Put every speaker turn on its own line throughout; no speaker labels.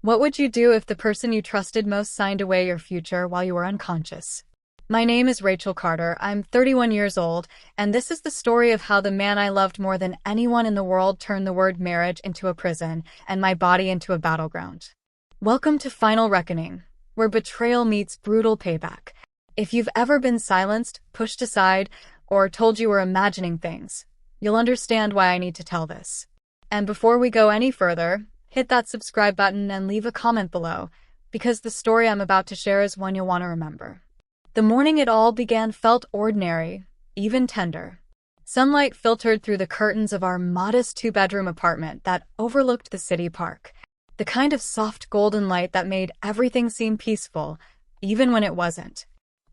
What would you do if the person you trusted most signed away your future while you were unconscious? My name is Rachel Carter. I'm 31 years old, and this is the story of how the man I loved more than anyone in the world turned the word marriage into a prison and my body into a battleground. Welcome to Final Reckoning, where betrayal meets brutal payback. If you've ever been silenced, pushed aside, or told you were imagining things, you'll understand why I need to tell this. And before we go any further, hit that subscribe button and leave a comment below, because the story I'm about to share is one you'll want to remember. The morning it all began felt ordinary, even tender. Sunlight filtered through the curtains of our modest two-bedroom apartment that overlooked the city park. The kind of soft golden light that made everything seem peaceful, even when it wasn't.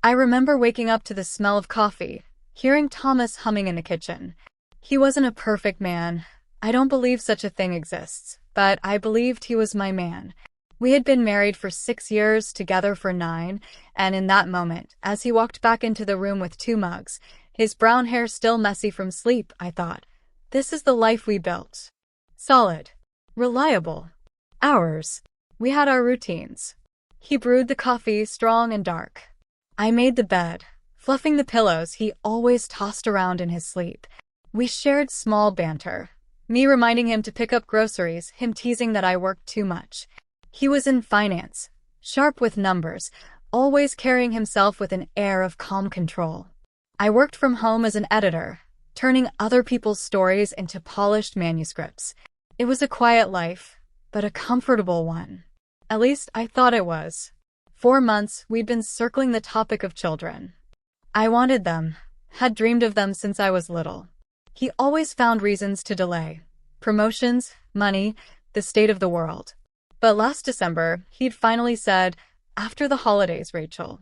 I remember waking up to the smell of coffee, hearing Thomas humming in the kitchen. He wasn't a perfect man. I don't believe such a thing exists, but I believed he was my man. We had been married for 6 years, together for 9, and in that moment, as he walked back into the room with 2 mugs, his brown hair still messy from sleep, I thought, this is the life we built. Solid. Reliable. Ours. We had our routines. He brewed the coffee, strong and dark. I made the bed, fluffing the pillows he always tossed around in his sleep. We shared small banter. Me reminding him to pick up groceries, him teasing that I worked too much. He was in finance, sharp with numbers, always carrying himself with an air of calm control. I worked from home as an editor, turning other people's stories into polished manuscripts. It was a quiet life, but a comfortable one. At least I thought it was. 4 months, we'd been circling the topic of children. I wanted them, had dreamed of them since I was little. He always found reasons to delay. Promotions, money, the state of the world. But last December, he'd finally said, "After the holidays, Rachel.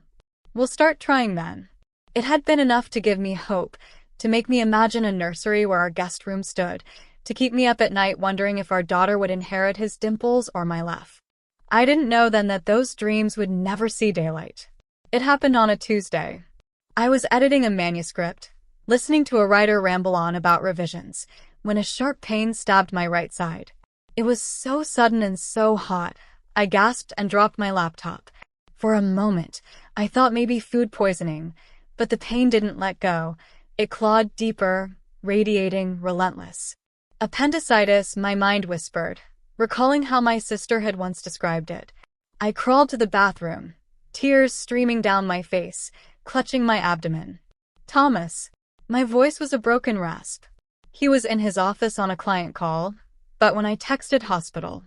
We'll start trying then." It had been enough to give me hope, to make me imagine a nursery where our guest room stood, to keep me up at night wondering if our daughter would inherit his dimples or my laugh. I didn't know then that those dreams would never see daylight. It happened on a Tuesday. I was editing a manuscript, listening to a writer ramble on about revisions, when a sharp pain stabbed my right side. It was so sudden and so hot, I gasped and dropped my laptop. For a moment, I thought maybe food poisoning, but the pain didn't let go. It clawed deeper, radiating, relentless. Appendicitis, my mind whispered, recalling how my sister had once described it. I crawled to the bathroom, tears streaming down my face, clutching my abdomen. Thomas. My voice was a broken rasp. He was in his office on a client call, but when I texted hospital,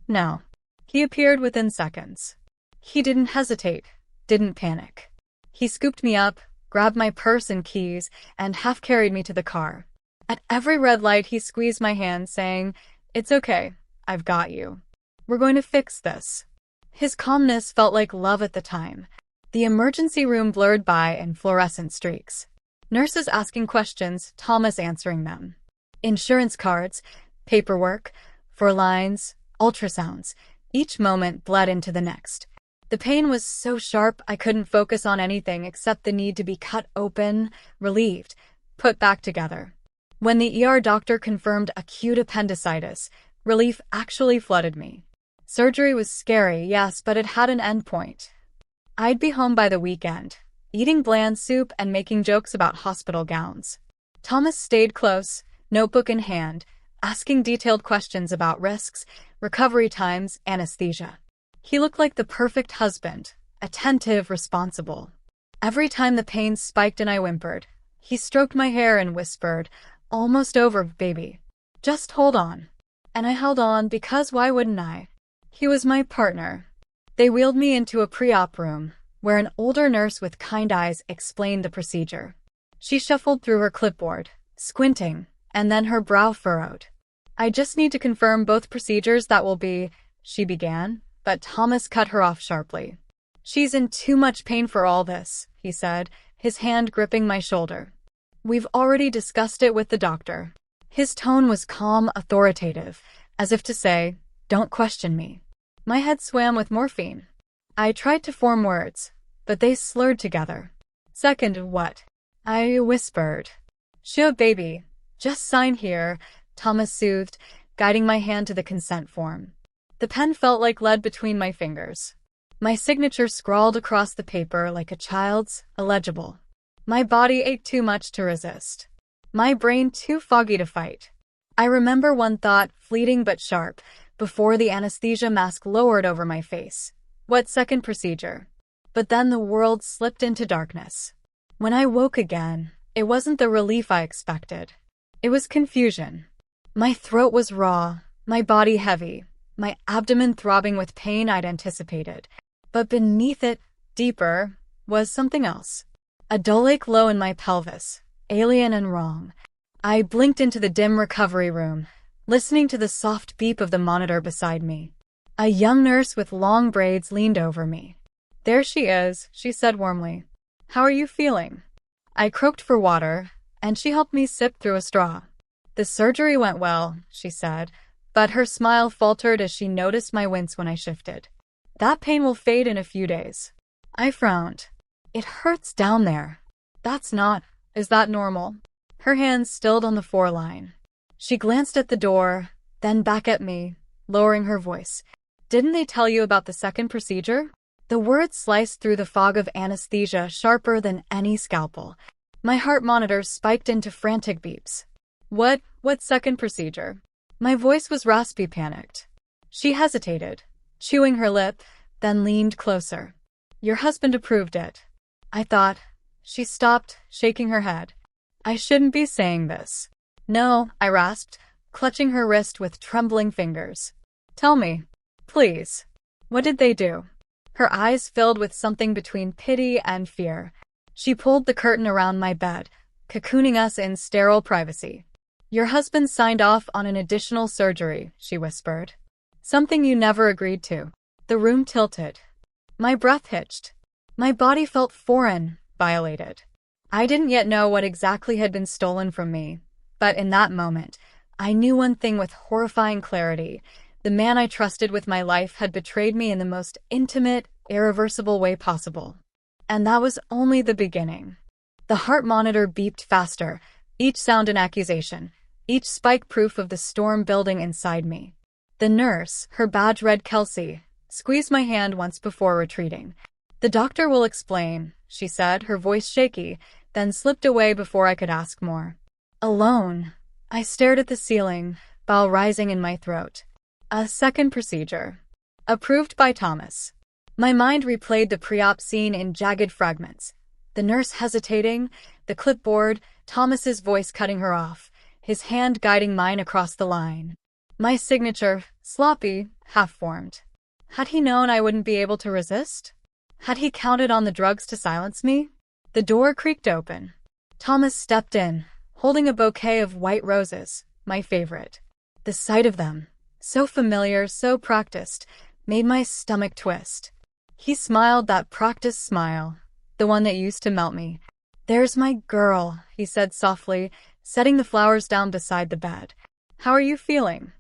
no. He appeared within seconds. He didn't hesitate, didn't panic. He scooped me up, grabbed my purse and keys, and half-carried me to the car. At every red light, he squeezed my hand, saying, "It's okay, I've got you. We're going to fix this." His calmness felt like love at the time. The emergency room blurred by in fluorescent streaks. Nurses asking questions, Thomas answering them. Insurance cards, paperwork, 4 lines, ultrasounds. Each moment bled into the next. The pain was so sharp I couldn't focus on anything except the need to be cut open, relieved, put back together. When the ER doctor confirmed acute appendicitis, relief actually flooded me. Surgery was scary, yes, but it had an endpoint. I'd be home by the weekend, eating bland soup and making jokes about hospital gowns. Thomas stayed close, notebook in hand, asking detailed questions about risks, recovery times, anesthesia. He looked like the perfect husband, attentive, responsible. Every time the pain spiked and I whimpered, he stroked my hair and whispered, "Almost over, baby. Just hold on." And I held on because why wouldn't I? He was my partner. They wheeled me into a pre-op room, where an older nurse with kind eyes explained the procedure. She shuffled through her clipboard, squinting, and then her brow furrowed. "I just need to confirm both procedures that will be," she began, but Thomas cut her off sharply. "She's in too much pain for all this," he said, his hand gripping my shoulder. "We've already discussed it with the doctor." His tone was calm, authoritative, as if to say, "Don't question me." My head swam with morphine. I tried to form words, but they slurred together. "Second what?" I whispered. "Sure, baby. Just sign here," Thomas soothed, guiding my hand to the consent form. The pen felt like lead between my fingers. My signature scrawled across the paper like a child's, illegible. My body ached too much to resist. My brain too foggy to fight. I remember one thought, fleeting but sharp, before the anesthesia mask lowered over my face. What second procedure? But then the world slipped into darkness. When I woke again, it wasn't the relief I expected. It was confusion. My throat was raw, my body heavy, my abdomen throbbing with pain I'd anticipated. But beneath it, deeper, was something else. A dull ache low in my pelvis, alien and wrong. I blinked into the dim recovery room, listening to the soft beep of the monitor beside me. A young nurse with long braids leaned over me. "There she is," she said warmly. "How are you feeling?" I croaked for water, and she helped me sip through a straw. "The surgery went well," she said, but her smile faltered as she noticed my wince when I shifted. "That pain will fade in a few days." I frowned. "It hurts down there." Is that normal?" Her hands stilled on the foreline. She glanced at the door, then back at me, lowering her voice. "Didn't they tell you about the second procedure?" The words sliced through the fog of anesthesia sharper than any scalpel. My heart monitor spiked into frantic beeps. What second procedure?" My voice was raspy, panicked. She hesitated, chewing her lip, then leaned closer. "Your husband approved it." I thought. She stopped, shaking her head. "I shouldn't be saying this." "No," I rasped, clutching her wrist with trembling fingers. "Tell me, please. What did they do?" Her eyes filled with something between pity and fear. She pulled the curtain around my bed, cocooning us in sterile privacy. "Your husband signed off on an additional surgery," she whispered. "Something you never agreed to." The room tilted. My breath hitched. My body felt foreign, violated. I didn't yet know what exactly had been stolen from me, but in that moment, I knew one thing with horrifying clarity. The man I trusted with my life had betrayed me in the most intimate, irreversible way possible. And that was only the beginning. The heart monitor beeped faster, each sound an accusation, each spike proof of the storm building inside me. The nurse, her badge read Kelsey, squeezed my hand once before retreating. "The doctor will explain," she said, her voice shaky, then slipped away before I could ask more. Alone, I stared at the ceiling, bile rising in my throat. A second procedure. Approved by Thomas. My mind replayed the pre-op scene in jagged fragments. The nurse hesitating, the clipboard, Thomas's voice cutting her off, his hand guiding mine across the line. My signature, sloppy, half-formed. Had he known I wouldn't be able to resist? Had he counted on the drugs to silence me? The door creaked open. Thomas stepped in, holding a bouquet of white roses, my favorite. The sight of them, so familiar, so practiced, made my stomach twist. He smiled that practiced smile, the one that used to melt me. "There's my girl," he said softly, setting the flowers down beside the bed. "How are you feeling?"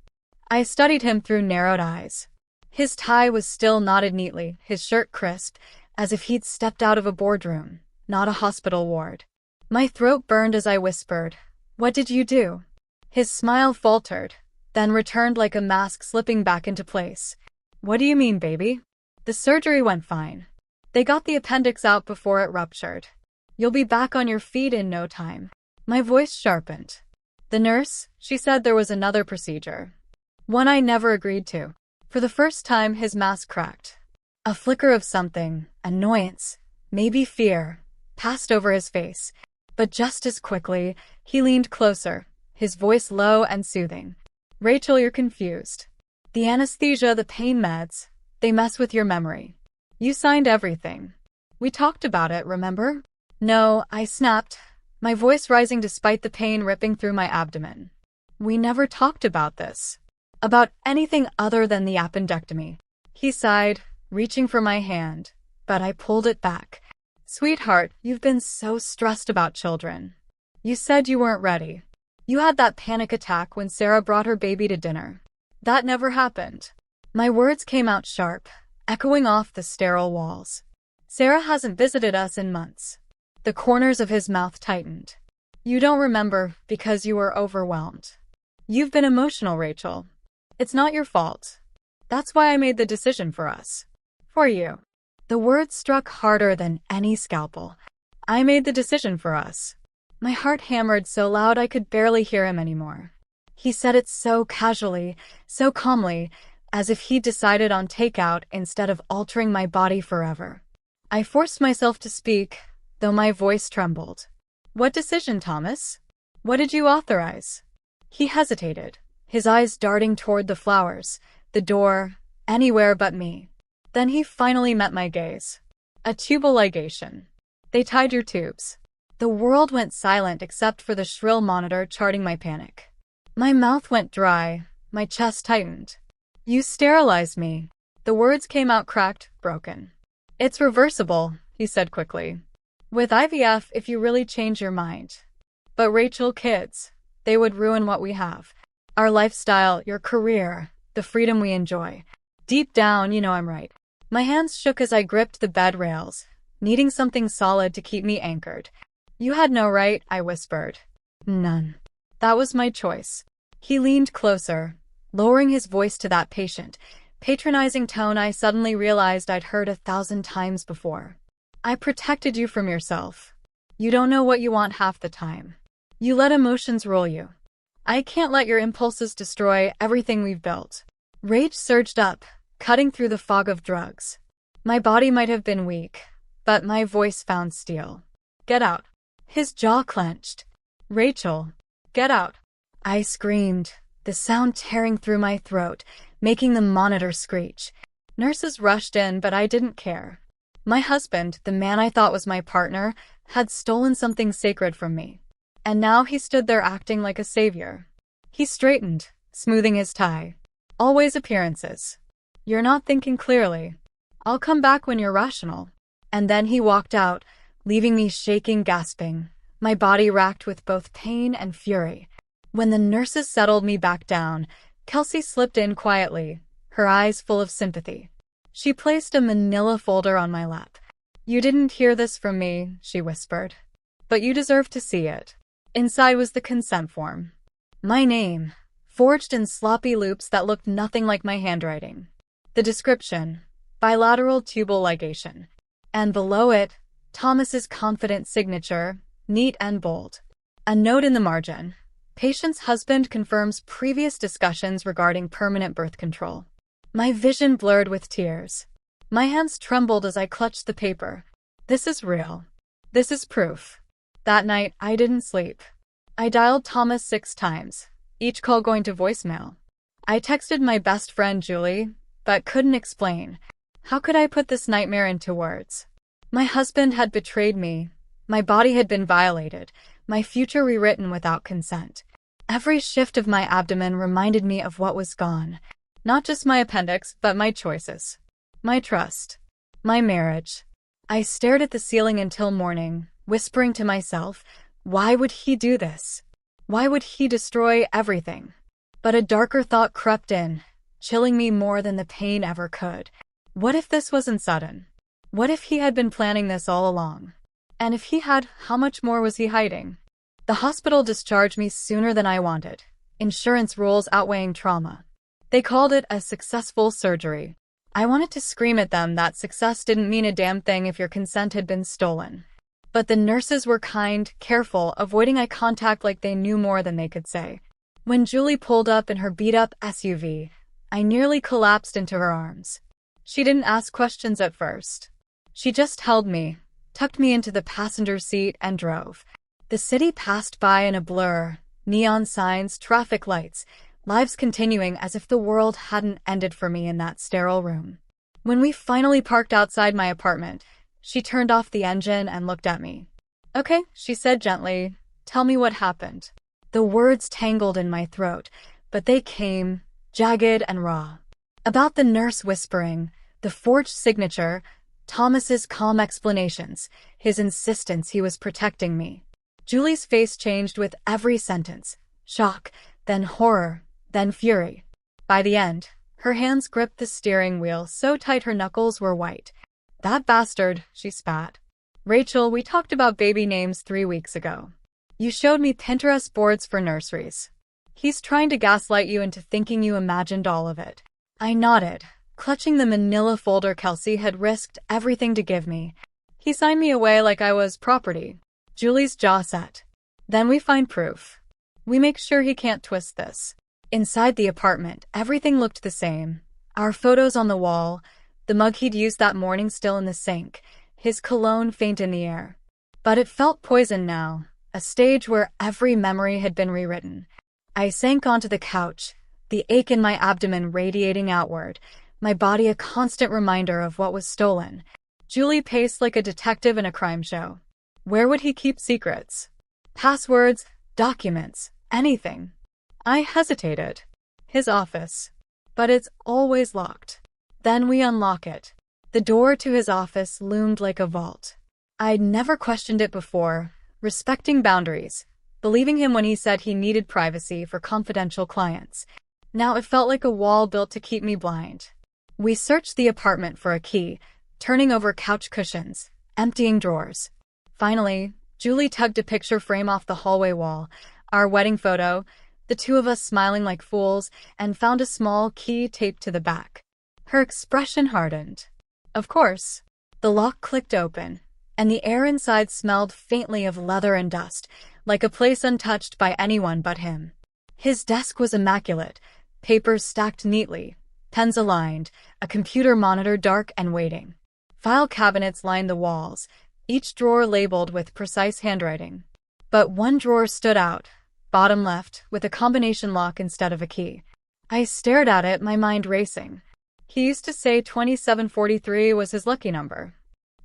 I studied him through narrowed eyes. His tie was still knotted neatly, his shirt crisp, as if he'd stepped out of a boardroom, not a hospital ward. My throat burned as I whispered, "What did you do?" His smile faltered, then returned like a mask slipping back into place. "What do you mean, baby?" "The surgery went fine. They got the appendix out before it ruptured. You'll be back on your feet in no time." My voice sharpened. "The nurse, she said there was another procedure. One I never agreed to." For the first time, his mask cracked. A flicker of something, annoyance, maybe fear, passed over his face. But just as quickly, he leaned closer, his voice low and soothing. "Rachel, you're confused. The anesthesia, the pain meds, they mess with your memory. You signed everything. We talked about it, remember?" "No," I snapped, my voice rising despite the pain ripping through my abdomen. "We never talked about this. About anything other than the appendectomy." He sighed, reaching for my hand, but I pulled it back. "Sweetheart, you've been so stressed about children. You said you weren't ready. You had that panic attack when Sarah brought her baby to dinner. That never happened." My words came out sharp, echoing off the sterile walls. "Sarah hasn't visited us in months." The corners of his mouth tightened. "You don't remember because you were overwhelmed. You've been emotional, Rachel. It's not your fault." That's why I made the decision for us. For you. The words struck harder than any scalpel. I made the decision for us. My heart hammered so loud I could barely hear him anymore. He said it so casually, so calmly, as if he'd decided on takeout instead of altering my body forever. I forced myself to speak, though my voice trembled. What decision, Thomas? What did you authorize? He hesitated, his eyes darting toward the flowers, the door, anywhere but me. Then he finally met my gaze. A tubal ligation. They tied your tubes. The world went silent except for the shrill monitor charting my panic. My mouth went dry, my chest tightened. You sterilized me. The words came out cracked, broken. It's reversible, he said quickly. With IVF, if you really change your mind. But Rachel, kids, they would ruin what we have. Our lifestyle, your career, the freedom we enjoy. Deep down, you know I'm right. My hands shook as I gripped the bed rails, needing something solid to keep me anchored. You had no right, I whispered. None. That was my choice. He leaned closer, lowering his voice to that patronizing tone I suddenly realized I'd heard 1,000 times before. I protected you from yourself. You don't know what you want half the time. You let emotions rule you. I can't let your impulses destroy everything we've built. Rage surged up, cutting through the fog of drugs. My body might have been weak, but my voice found steel. Get out. His jaw clenched. Rachel, get out. I screamed, the sound tearing through my throat, making the monitor screech. Nurses rushed in, but I didn't care. My husband, the man I thought was my partner, had stolen something sacred from me. And now he stood there acting like a savior. He straightened, smoothing his tie. Always appearances. You're not thinking clearly. I'll come back when you're rational. And then he walked out, leaving me shaking, gasping, my body racked with both pain and fury. When the nurses settled me back down, Kelsey slipped in quietly, her eyes full of sympathy. She placed a manila folder on my lap. You didn't hear this from me, she whispered. But you deserve to see it. Inside was the consent form. My name, forged in sloppy loops that looked nothing like my handwriting. The description, bilateral tubal ligation. And below it, Thomas's confident signature, neat and bold. A note in the margin. Patient's husband confirms previous discussions regarding permanent birth control. My vision blurred with tears. My hands trembled as I clutched the paper. This is real. This is proof. That night, I didn't sleep. I dialed Thomas 6 times, each call going to voicemail. I texted my best friend Julie, but couldn't explain. How could I put this nightmare into words? My husband had betrayed me. My body had been violated, my future rewritten without consent. Every shift of my abdomen reminded me of what was gone. Not just my appendix, but my choices. My trust. My marriage. I stared at the ceiling until morning, whispering to myself, why would he do this? Why would he destroy everything? But a darker thought crept in, chilling me more than the pain ever could. What if this wasn't sudden? What if he had been planning this all along? And if he had, how much more was he hiding? The hospital discharged me sooner than I wanted, insurance rules outweighing trauma. They called it a successful surgery. I wanted to scream at them that success didn't mean a damn thing if your consent had been stolen. But the nurses were kind, careful, avoiding eye contact like they knew more than they could say. When Julie pulled up in her beat-up SUV, I nearly collapsed into her arms. She didn't ask questions at first. She just held me, tucked me into the passenger seat, and drove. The city passed by in a blur, neon signs, traffic lights, lives continuing as if the world hadn't ended for me in that sterile room. When we finally parked outside my apartment, she turned off the engine and looked at me. Okay, she said gently, tell me what happened. The words tangled in my throat, but they came, jagged and raw. About the nurse whispering, the forged signature, Thomas's calm explanations, his insistence he was protecting me. Julie's face changed with every sentence. Shock, then horror, then fury. By the end, her hands gripped the steering wheel so tight her knuckles were white. That bastard, she spat. Rachel, we talked about baby names 3 weeks ago. You showed me Pinterest boards for nurseries. He's trying to gaslight you into thinking you imagined all of it. I nodded, clutching the manila folder Kelsey had risked everything to give me. He signed me away like I was property. Julie's jaw set. Then we find proof. We make sure he can't twist this. Inside the apartment, everything looked the same. Our photos on the wall, the mug he'd used that morning still in the sink, his cologne faint in the air. But it felt poisoned now, a stage where every memory had been rewritten. I sank onto the couch, the ache in my abdomen radiating outward, my body a constant reminder of what was stolen. Julie paced like a detective in a crime show. Where would he keep secrets? Passwords, documents, anything. I hesitated. His office. But it's always locked. Then we unlock it. The door to his office loomed like a vault. I'd never questioned it before, respecting boundaries, believing him when he said he needed privacy for confidential clients. Now it felt like a wall built to keep me blind. We searched the apartment for a key, turning over couch cushions, emptying drawers. Finally, Julie tugged a picture frame off the hallway wall, our wedding photo, the two of us smiling like fools, and found a small key taped to the back. Her expression hardened. Of course. The lock clicked open, and the air inside smelled faintly of leather and dust, like a place untouched by anyone but him. His desk was immaculate, papers stacked neatly, pens aligned, a computer monitor dark and waiting. File cabinets lined the walls, each drawer labeled with precise handwriting. But one drawer stood out, bottom left, with a combination lock instead of a key. I stared at it, my mind racing. He used to say 2743 was his lucky number.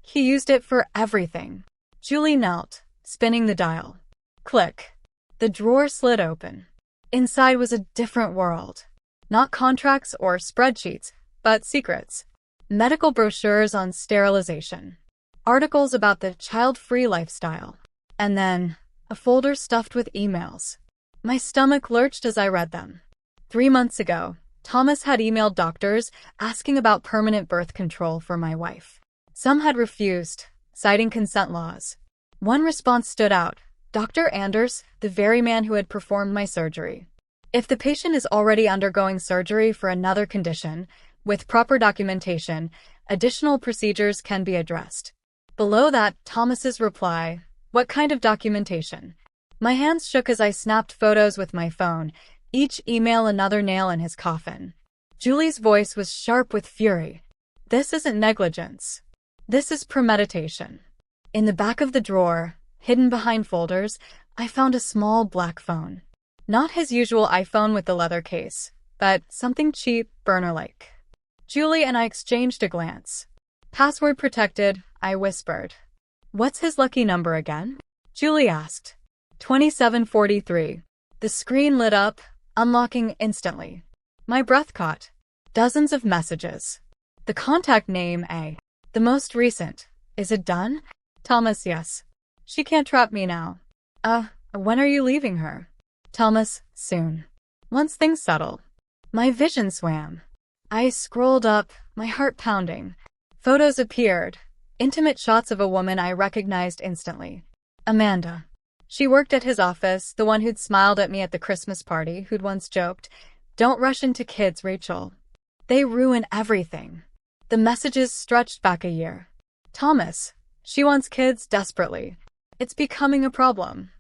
He used it for everything. Julie knelt, spinning the dial. Click. The drawer slid open. Inside was a different world. Not contracts or spreadsheets, but secrets. Medical brochures on sterilization. Articles about the child-free lifestyle. And then, a folder stuffed with emails. My stomach lurched as I read them. 3 months ago, Thomas had emailed doctors asking about permanent birth control for my wife. Some had refused, citing consent laws. One response stood out. Dr. Anders, the very man who had performed my surgery. If the patient is already undergoing surgery for another condition, with proper documentation, additional procedures can be addressed. Below that, Thomas's reply, what kind of documentation? My hands shook as I snapped photos with my phone, each email another nail in his coffin. Julie's voice was sharp with fury. This isn't negligence. This is premeditation. In the back of the drawer, hidden behind folders, I found a small black phone. Not his usual iPhone with the leather case, but something cheap, burner-like. Julie and I exchanged a glance. Password protected, I whispered. What's his lucky number again? Julie asked. 2743. The screen lit up, unlocking instantly. My breath caught. Dozens of messages. The contact name A. The most recent. Is it done? Thomas, yes. She can't trap me now. When are you leaving her? Thomas, soon. Once things settle. My vision swam. I scrolled up, my heart pounding. Photos appeared. Intimate shots of a woman I recognized instantly. Amanda. She worked at his office, the one who'd smiled at me at the Christmas party, who'd once joked, "Don't rush into kids, Rachel. They ruin everything." The messages stretched back a year. Thomas. She wants kids desperately. It's becoming a problem.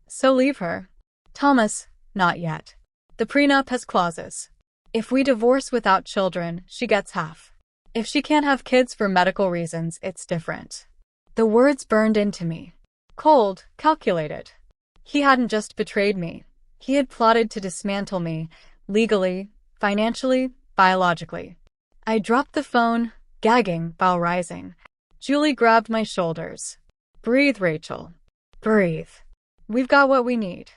So leave her. Thomas. Not yet. The prenup has clauses. If we divorce without children, she gets half. If she can't have kids for medical reasons, it's different. The words burned into me. Cold, calculated. He hadn't just betrayed me. He had plotted to dismantle me, legally, financially, biologically. I dropped the phone, gagging, while rising. Julie grabbed my shoulders. Breathe, Rachel. Breathe. We've got what we need.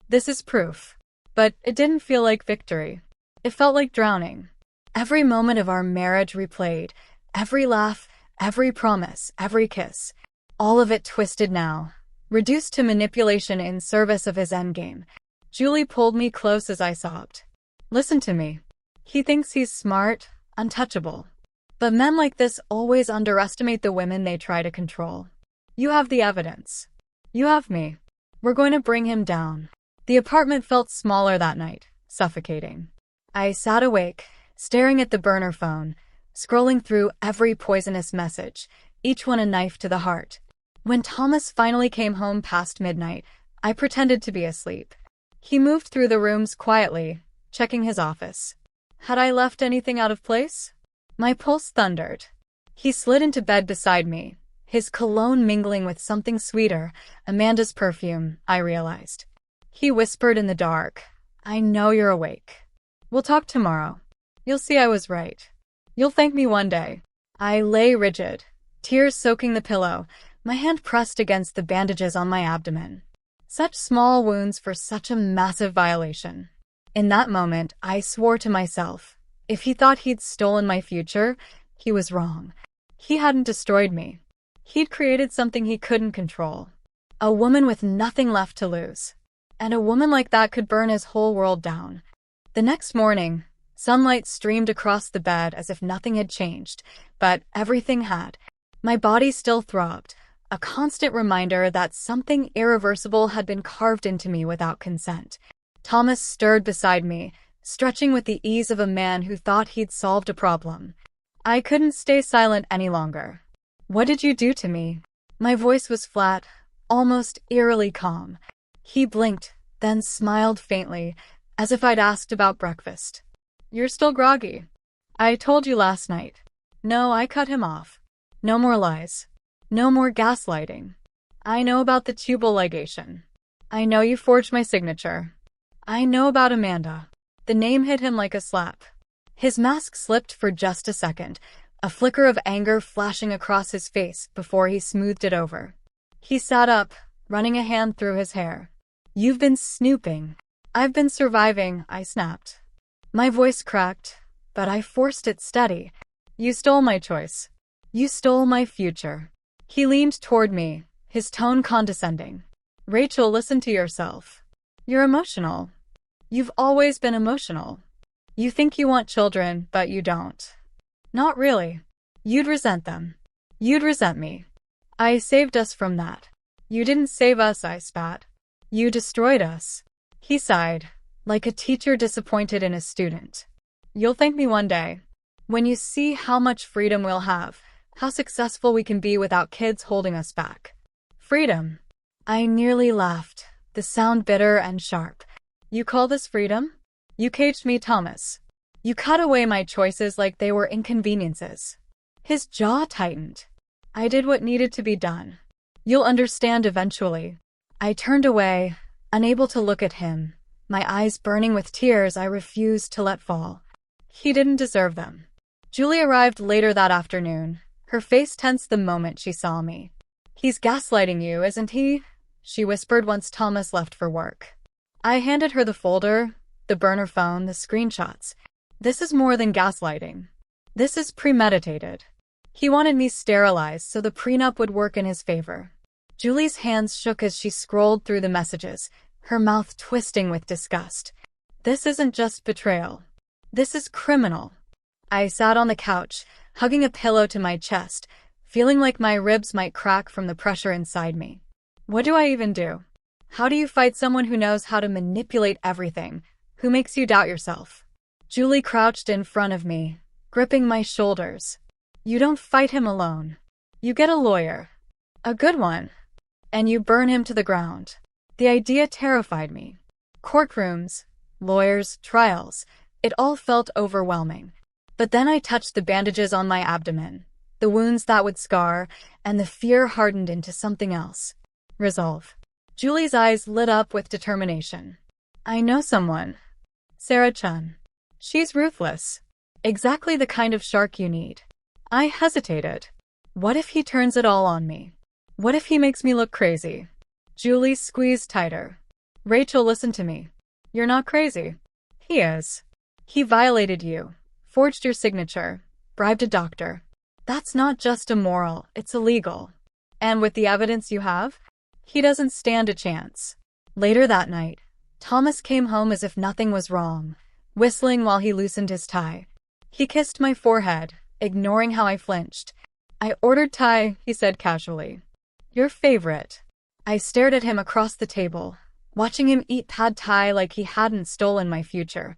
This is proof. But it didn't feel like victory. It felt like drowning. Every moment of our marriage replayed, every laugh, every promise, every kiss. All of it twisted now, reduced to manipulation in service of his endgame. Julie pulled me close as I sobbed. Listen to me. He thinks he's smart, untouchable. But men like this always underestimate the women they try to control. You have the evidence. You have me. We're going to bring him down. The apartment felt smaller that night, suffocating. I sat awake, staring at the burner phone, scrolling through every poisonous message, each one a knife to the heart. When Thomas finally came home past midnight, I pretended to be asleep. He moved through the rooms quietly, checking his office. Had I left anything out of place? My pulse thundered. He slid into bed beside me, his cologne mingling with something sweeter, Amanda's perfume, I realized. He whispered in the dark, "I know you're awake. We'll talk tomorrow. You'll see I was right. You'll thank me one day." I lay rigid, tears soaking the pillow, my hand pressed against the bandages on my abdomen. Such small wounds for such a massive violation. In that moment, I swore to myself, if he thought he'd stolen my future, he was wrong. He hadn't destroyed me. He'd created something he couldn't control. A woman with nothing left to lose. And a woman like that could burn his whole world down. The next morning, sunlight streamed across the bed as if nothing had changed, but everything had. My body still throbbed, a constant reminder that something irreversible had been carved into me without consent. Thomas stirred beside me, stretching with the ease of a man who thought he'd solved a problem. I couldn't stay silent any longer. "What did you do to me?" My voice was flat, almost eerily calm. He blinked, then smiled faintly, as if I'd asked about breakfast. "You're still groggy. I told you last night." No, I cut him off. No more lies. No more gaslighting. I know about the tubal ligation. I know you forged my signature. I know about Amanda. The name hit him like a slap. His mask slipped for just a second, a flicker of anger flashing across his face before he smoothed it over. He sat up, running a hand through his hair. "You've been snooping." "I've been surviving," I snapped. My voice cracked, but I forced it steady. "You stole my choice. You stole my future." He leaned toward me, his tone condescending. "Rachel, listen to yourself. You're emotional. You've always been emotional. You think you want children, but you don't. Not really. You'd resent them. You'd resent me. I saved us from that." "You didn't save us," I spat. "You destroyed us." He sighed, like a teacher disappointed in a student. "You'll thank me one day. When you see how much freedom we'll have, how successful we can be without kids holding us back." "Freedom?" I nearly laughed, the sound bitter and sharp. "You call this freedom? You caged me, Thomas. You cut away my choices like they were inconveniences." His jaw tightened. "I did what needed to be done. You'll understand eventually." I turned away, unable to look at him, my eyes burning with tears I refused to let fall. He didn't deserve them. Julie arrived later that afternoon, her face tense the moment she saw me. "He's gaslighting you, isn't he?" she whispered once Thomas left for work. I handed her the folder, the burner phone, the screenshots. "This is more than gaslighting. This is premeditated. He wanted me sterilized so the prenup would work in his favor." Julie's hands shook as she scrolled through the messages, her mouth twisting with disgust. "This isn't just betrayal. This is criminal." I sat on the couch, hugging a pillow to my chest, feeling like my ribs might crack from the pressure inside me. What do I even do? How do you fight someone who knows how to manipulate everything, who makes you doubt yourself? Julie crouched in front of me, gripping my shoulders. "You don't fight him alone. You get a lawyer. A good one. And you burn him to the ground." The idea terrified me. Courtrooms, lawyers, trials, it all felt overwhelming. But then I touched the bandages on my abdomen, the wounds that would scar, and the fear hardened into something else. Resolve. Julie's eyes lit up with determination. "I know someone. Sarah Chun. She's ruthless. Exactly the kind of shark you need." I hesitated. What if he turns it all on me? What if he makes me look crazy? Julie squeezed tighter. "Rachel, listen to me. You're not crazy. He is. He violated you, forged your signature, bribed a doctor. That's not just immoral, it's illegal. And with the evidence you have, he doesn't stand a chance." Later that night, Thomas came home as if nothing was wrong, whistling while he loosened his tie. He kissed my forehead, ignoring how I flinched. "I ordered Thai," he said casually. "Your favorite." I stared at him across the table, watching him eat pad Thai like he hadn't stolen my future.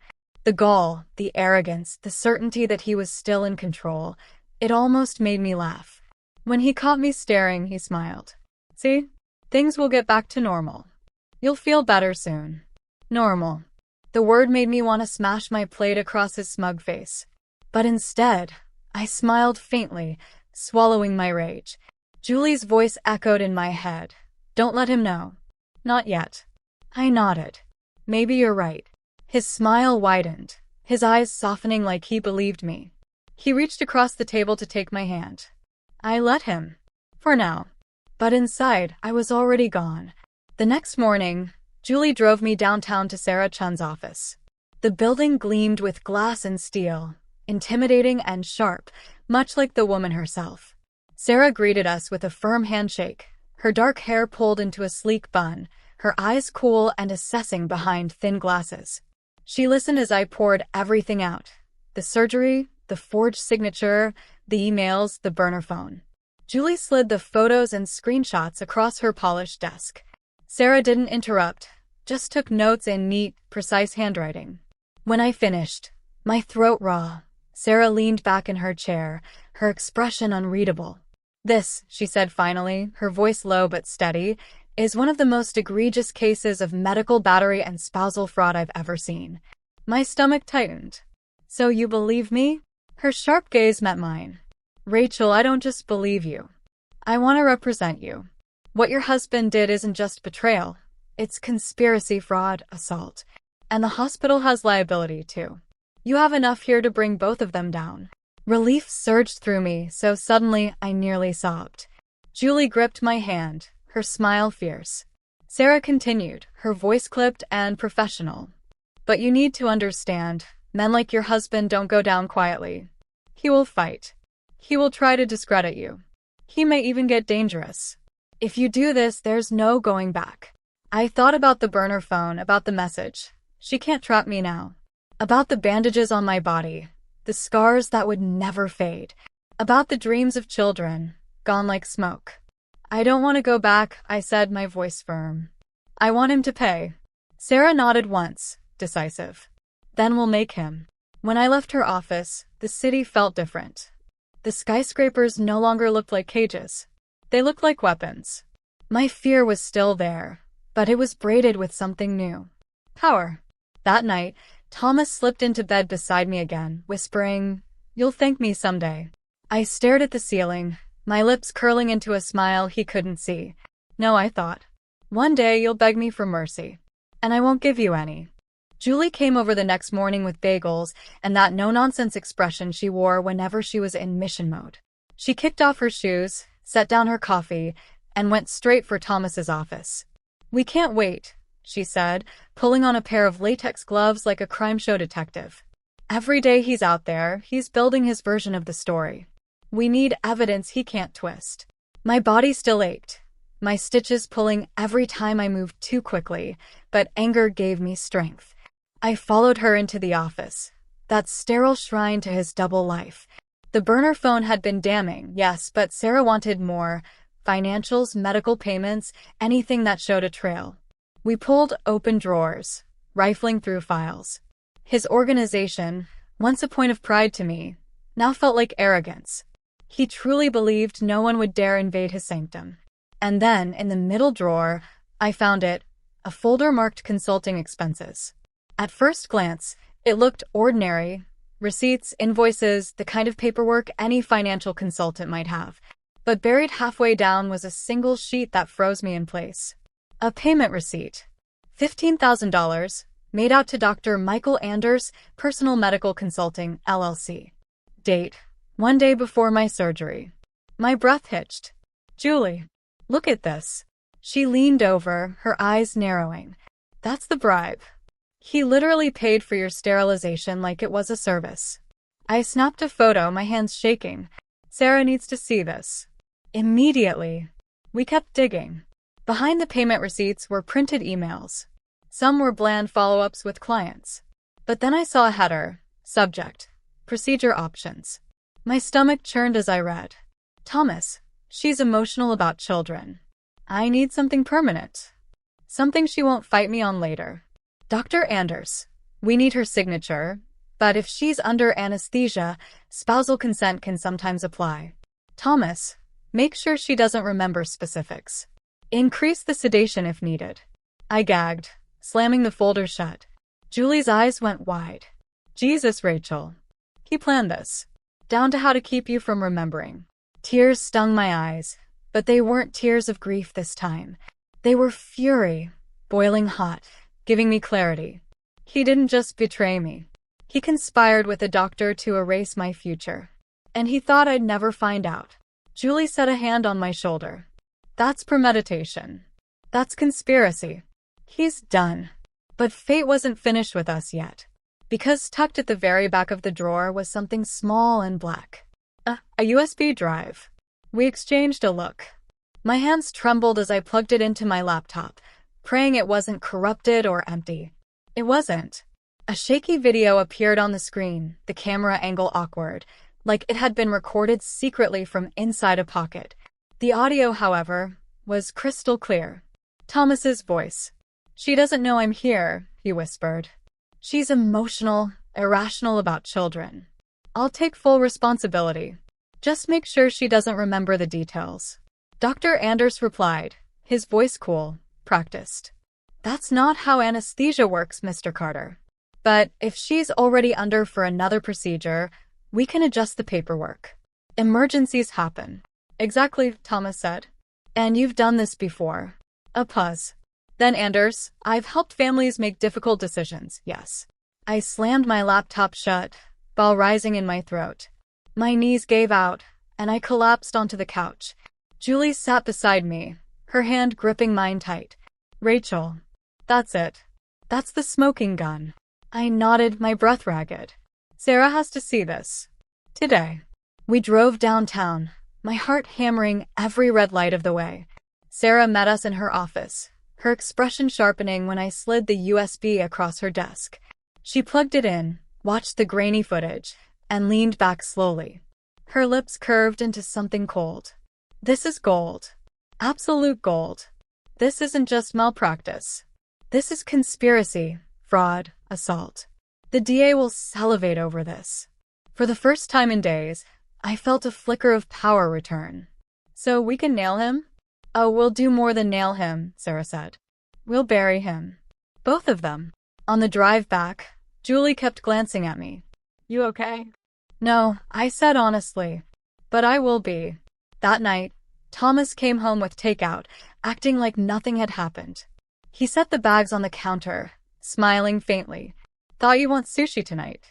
The gall, the arrogance, the certainty that he was still in control, it almost made me laugh. When he caught me staring, he smiled. See? Things will get back to normal. You'll feel better soon. Normal. The word made me want to smash my plate across his smug face. But instead, I smiled faintly, swallowing my rage. Julie's voice echoed in my head. Don't let him know. Not yet. I nodded. Maybe you're right. His smile widened, his eyes softening like he believed me. He reached across the table to take my hand. I let him. For now. But inside, I was already gone. The next morning, Julie drove me downtown to Sarah Chun's office. The building gleamed with glass and steel, intimidating and sharp, much like the woman herself. Sarah greeted us with a firm handshake, her dark hair pulled into a sleek bun, her eyes cool and assessing behind thin glasses. She listened as I poured everything out. The surgery, the forged signature, the emails, the burner phone. Julie slid the photos and screenshots across her polished desk. Sarah didn't interrupt, just took notes in neat, precise handwriting. When I finished, my throat raw, Sarah leaned back in her chair, her expression unreadable. This, she said finally, her voice low but steady, is one of the most egregious cases of medical battery and spousal fraud I've ever seen. My stomach tightened. So you believe me? Her sharp gaze met mine. Rachel, I don't just believe you. I want to represent you. What your husband did isn't just betrayal. It's conspiracy, fraud, assault. And the hospital has liability too. You have enough here to bring both of them down. Relief surged through me, so suddenly I nearly sobbed. Julie gripped my hand, her smile fierce. Sarah continued, her voice clipped and professional. But you need to understand, men like your husband don't go down quietly. He will fight. He will try to discredit you. He may even get dangerous. If you do this, there's no going back. I thought about the burner phone, about the message. She can't trap me now. About the bandages on my body, the scars that would never fade. About the dreams of children, gone like smoke. I don't want to go back, I said, my voice firm. I want him to pay. Sarah nodded once, decisive. Then we'll make him. When I left her office, the city felt different. The skyscrapers no longer looked like cages. They looked like weapons. My fear was still there, but it was braided with something new. Power. That night, Thomas slipped into bed beside me again, whispering, "You'll thank me someday." I stared at the ceiling, my lips curling into a smile he couldn't see. No, I thought. One day you'll beg me for mercy. And I won't give you any. Julie came over the next morning with bagels and that no-nonsense expression she wore whenever she was in mission mode. She kicked off her shoes, set down her coffee, and went straight for Thomas's office. "We can't wait," she said, pulling on a pair of latex gloves like a crime show detective. "Every day he's out there, he's building his version of the story. We need evidence he can't twist." My body still ached, my stitches pulling every time I moved too quickly, but anger gave me strength. I followed her into the office, that sterile shrine to his double life. The burner phone had been damning, yes, but Sarah wanted more. Financials, medical payments, anything that showed a trail. We pulled open drawers, rifling through files. His organization, once a point of pride to me, now felt like arrogance. He truly believed no one would dare invade his sanctum. And then, in the middle drawer, I found it, a folder marked consulting expenses. At first glance, it looked ordinary. Receipts, invoices, the kind of paperwork any financial consultant might have. But buried halfway down was a single sheet that froze me in place. A payment receipt. $15,000, made out to Dr. Michael Anders, Personal Medical Consulting, LLC. Date: one day before my surgery. My breath hitched. "Julie, look at this." She leaned over, her eyes narrowing. "That's the bribe. He literally paid for your sterilization like it was a service." I snapped a photo, my hands shaking. "Sarah needs to see this. Immediately." We kept digging. Behind the payment receipts were printed emails. Some were bland follow-ups with clients. But then I saw a header, subject, procedure options. My stomach churned as I read. "Thomas, she's emotional about children. I need something permanent. Something she won't fight me on later. Dr. Anders, We need her signature, but if she's under anesthesia, spousal consent can sometimes apply. Thomas, make sure she doesn't remember specifics. Increase the sedation if needed. I gagged, slamming the folder shut. Julie's eyes went wide. Jesus, Rachel. He planned this. Down to how to keep you from remembering. Tears stung my eyes, but they weren't tears of grief this time. They were fury, boiling hot, giving me clarity. He didn't just betray me. He conspired with a doctor to erase my future. And he thought I'd never find out. Julie set a hand on my shoulder. That's premeditation. That's conspiracy. He's done. But fate wasn't finished with us yet. Because tucked at the very back of the drawer was something small and black. A USB drive. We exchanged a look. My hands trembled as I plugged it into my laptop, praying it wasn't corrupted or empty. It wasn't. A shaky video appeared on the screen, the camera angle awkward, like it had been recorded secretly from inside a pocket. The audio, however, was crystal clear. Thomas's voice. She doesn't know I'm here, he whispered. She's emotional, irrational about children. I'll take full responsibility. Just make sure she doesn't remember the details. Dr. Anders replied, his voice cool, practiced. That's not how anesthesia works, Mr. Carter. But if she's already under for another procedure, we can adjust the paperwork. Emergencies happen. Exactly, Thomas said. And you've done this before. A pause. Then Anders, I've helped families make difficult decisions, yes. I slammed my laptop shut, ball rising in my throat. My knees gave out, and I collapsed onto the couch. Julie sat beside me, her hand gripping mine tight. Rachel. That's it. That's the smoking gun. I nodded, my breath ragged. Sarah has to see this. Today. We drove downtown, my heart hammering every red light of the way. Sarah met us in her office, her expression sharpening when I slid the USB across her desk. She plugged it in, watched the grainy footage, and leaned back slowly. Her lips curved into something cold. This is gold. Absolute gold. This isn't just malpractice. This is conspiracy, fraud, assault. The DA will salivate over this. For the first time in days, I felt a flicker of power return. So we can nail him? Oh, we'll do more than nail him, Sarah said. We'll bury him. Both of them. On the drive back, Julie kept glancing at me. You okay? No, I said honestly. But I will be. That night, Thomas came home with takeout, acting like nothing had happened. He set the bags on the counter, smiling faintly. Thought you want sushi tonight.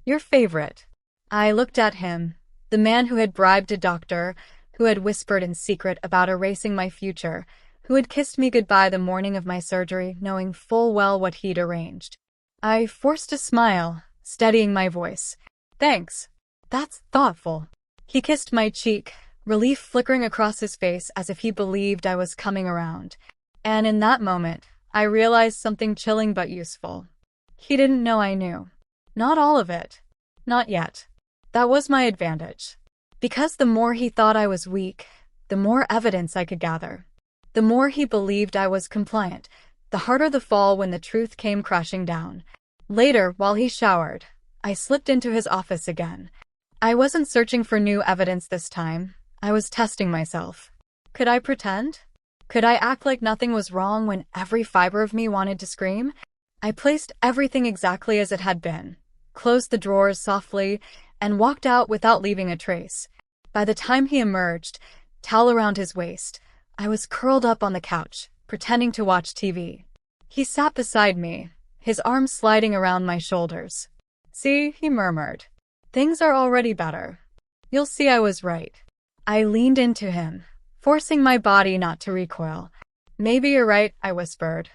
Your favorite. I looked at him, the man who had bribed a doctor, who had whispered in secret about erasing my future, who had kissed me goodbye the morning of my surgery, knowing full well what he'd arranged. I forced a smile, steadying my voice. Thanks. That's thoughtful. He kissed my cheek, relief flickering across his face as if he believed I was coming around. And in that moment, I realized something chilling but useful. He didn't know I knew. Not all of it. Not yet. That was my advantage. Because the more he thought I was weak, the more evidence I could gather. The more he believed I was compliant, the harder the fall when the truth came crashing down. Later, while he showered, I slipped into his office again. I wasn't searching for new evidence this time. I was testing myself. Could I pretend? Could I act like nothing was wrong when every fiber of me wanted to scream? I placed everything exactly as it had been, closed the drawers softly, and walked out without leaving a trace. By the time he emerged, towel around his waist, I was curled up on the couch, pretending to watch TV. He sat beside me, his arms sliding around my shoulders. See, he murmured. Things are already better. You'll see I was right. I leaned into him, forcing my body not to recoil. Maybe you're right, I whispered.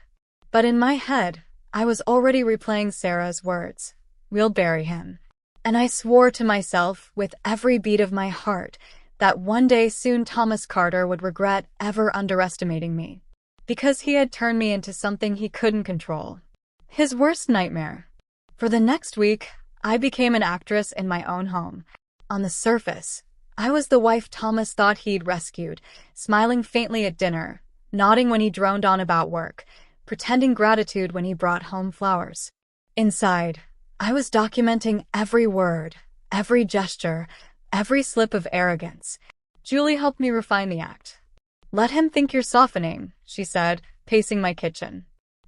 But in my head, I was already replaying Sarah's words. We'll bury him. And I swore to myself, with every beat of my heart, that one day soon Thomas Carter would regret ever underestimating me. Because he had turned me into something he couldn't control. His worst nightmare. For the next week, I became an actress in my own home. On the surface, I was the wife Thomas thought he'd rescued, smiling faintly at dinner, nodding when he droned on about work, pretending gratitude when he brought home flowers. Inside, I was documenting every word, every gesture, every slip of arrogance. Julie helped me refine the act. "Let him think you're softening," she said, pacing my kitchen.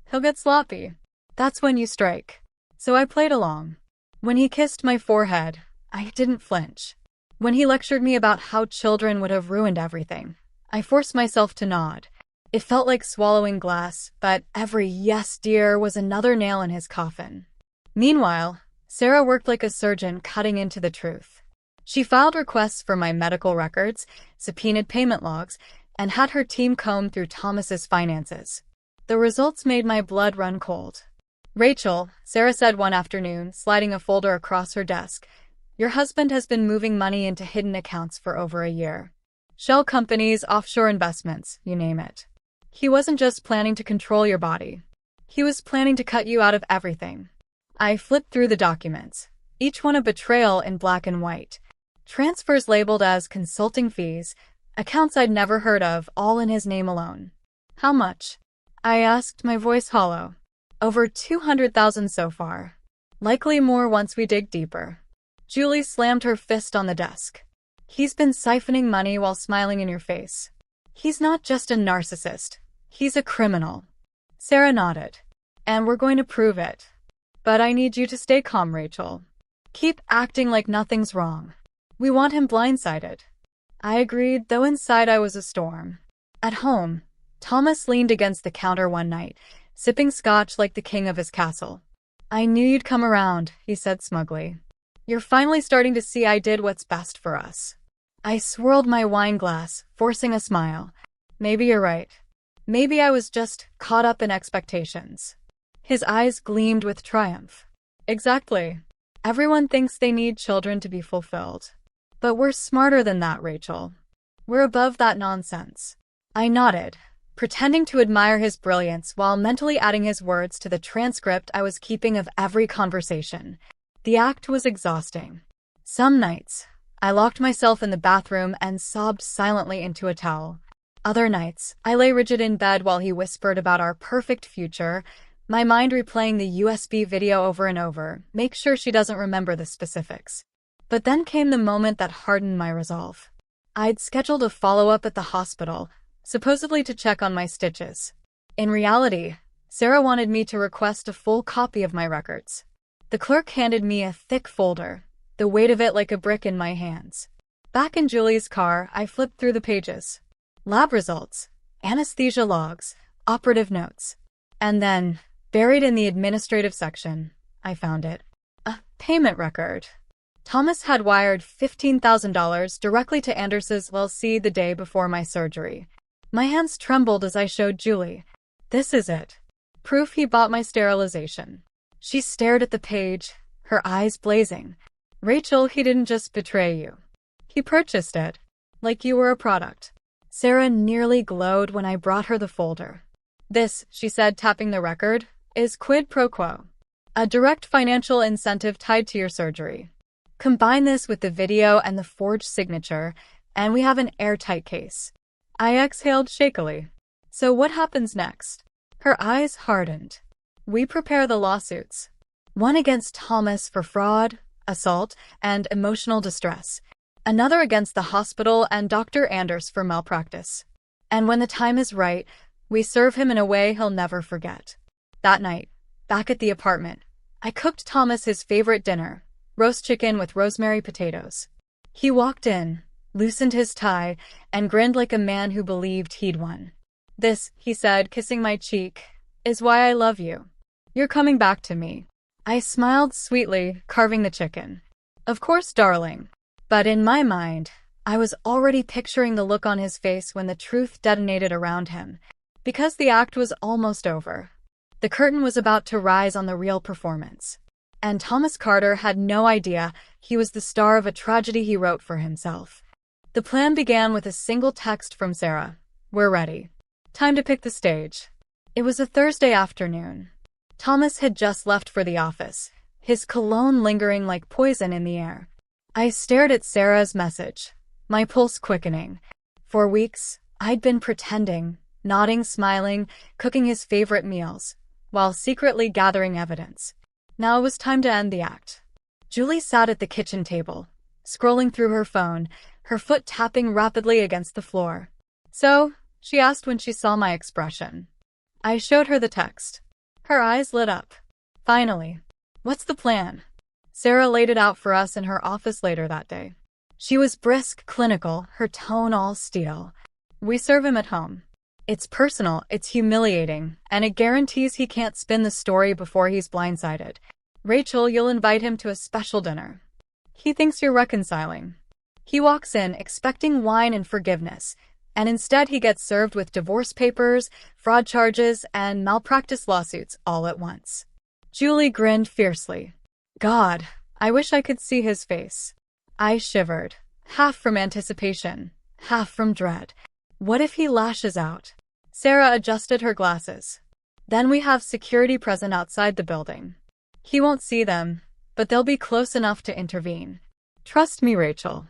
"He'll get sloppy. That's when you strike." So I played along. When he kissed my forehead, I didn't flinch. When he lectured me about how children would have ruined everything, I forced myself to nod. It felt like swallowing glass, but every "yes, dear" was another nail in his coffin. Meanwhile, Sarah worked like a surgeon cutting into the truth. She filed requests for my medical records, subpoenaed payment logs, and had her team comb through Thomas's finances. The results made my blood run cold. "Rachel," Sarah said one afternoon, sliding a folder across her desk, "your husband has been moving money into hidden accounts for over a year. Shell companies, offshore investments, you name it. He wasn't just planning to control your body. He was planning to cut you out of everything." I flipped through the documents, each one a betrayal in black and white. Transfers labeled as consulting fees, accounts I'd never heard of, all in his name alone. "How much?" I asked, my voice hollow. "Over 200,000 so far. Likely more once we dig deeper." Julie slammed her fist on the desk. "He's been siphoning money while smiling in your face. He's not just a narcissist. He's a criminal." Sarah nodded. "And we're going to prove it. But I need you to stay calm, Rachel. Keep acting like nothing's wrong. We want him blindsided." I agreed, though inside I was a storm. At home, Thomas leaned against the counter one night, sipping scotch like the king of his castle. "I knew you'd come around," he said smugly. "You're finally starting to see I did what's best for us." I swirled my wine glass, forcing a smile. "Maybe you're right. Maybe I was just caught up in expectations." His eyes gleamed with triumph. "Exactly. Everyone thinks they need children to be fulfilled. But we're smarter than that, Rachel. We're above that nonsense." I nodded, pretending to admire his brilliance while mentally adding his words to the transcript I was keeping of every conversation. The act was exhausting. Some nights, I locked myself in the bathroom and sobbed silently into a towel. Other nights, I lay rigid in bed while he whispered about our perfect future, my mind replaying the USB video over and over, make sure she doesn't remember the specifics. But then came the moment that hardened my resolve. I'd scheduled a follow-up at the hospital, supposedly to check on my stitches. In reality, Sarah wanted me to request a full copy of my records. The clerk handed me a thick folder, the weight of it like a brick in my hands. Back in Julie's car, I flipped through the pages. Lab results, anesthesia logs, operative notes. And then, buried in the administrative section, I found it. A payment record. Thomas had wired $15,000 directly to Anders's LLC the day before my surgery. My hands trembled as I showed Julie. "This is it. Proof he bought my sterilization." She stared at the page, her eyes blazing. "Rachel, he didn't just betray you. He purchased it, like you were a product." Sarah nearly glowed when I brought her the folder. "This," she said, tapping the record, "is quid pro quo. A direct financial incentive tied to your surgery. Combine this with the video and the forged signature, and we have an airtight case." I exhaled shakily. "So what happens next?" Her eyes hardened. "We prepare the lawsuits. One against Thomas for fraud, assault, and emotional distress. Another against the hospital and Dr. Anders for malpractice. And when the time is right, we serve him in a way he'll never forget." That night, back at the apartment, I cooked Thomas his favorite dinner, roast chicken with rosemary potatoes. He walked in, loosened his tie, and grinned like a man who believed he'd won. "This," he said, kissing my cheek, "is why I love you. You're coming back to me." I smiled sweetly, carving the chicken. "Of course, darling." But in my mind, I was already picturing the look on his face when the truth detonated around him, because the act was almost over. The curtain was about to rise on the real performance. And Thomas Carter had no idea he was the star of a tragedy he wrote for himself. The plan began with a single text from Sarah. "We're ready. Time to pick the stage." It was a Thursday afternoon. Thomas had just left for the office, his cologne lingering like poison in the air. I stared at Sarah's message, my pulse quickening. For weeks, I'd been pretending, nodding, smiling, cooking his favorite meals, while secretly gathering evidence. Now it was time to end the act. Julie sat at the kitchen table, scrolling through her phone, her foot tapping rapidly against the floor. "So?" she asked when she saw my expression. I showed her the text. Her eyes lit up. "Finally. What's the plan?" Sarah laid it out for us in her office later that day. She was brisk, clinical, her tone all steel. "We serve him at home. It's personal, it's humiliating, and it guarantees he can't spin the story before he's blindsided. Rachel, you'll invite him to a special dinner. He thinks you're reconciling. He walks in expecting wine and forgiveness, and instead he gets served with divorce papers, fraud charges, and malpractice lawsuits all at once." Julie grinned fiercely. God, I wish I could see his face. I shivered, half from anticipation, half from dread. What if he lashes out? Sarah adjusted her glasses. Then we have security present outside the building. He won't see them, but they'll be close enough to intervene. Trust me, Rachel.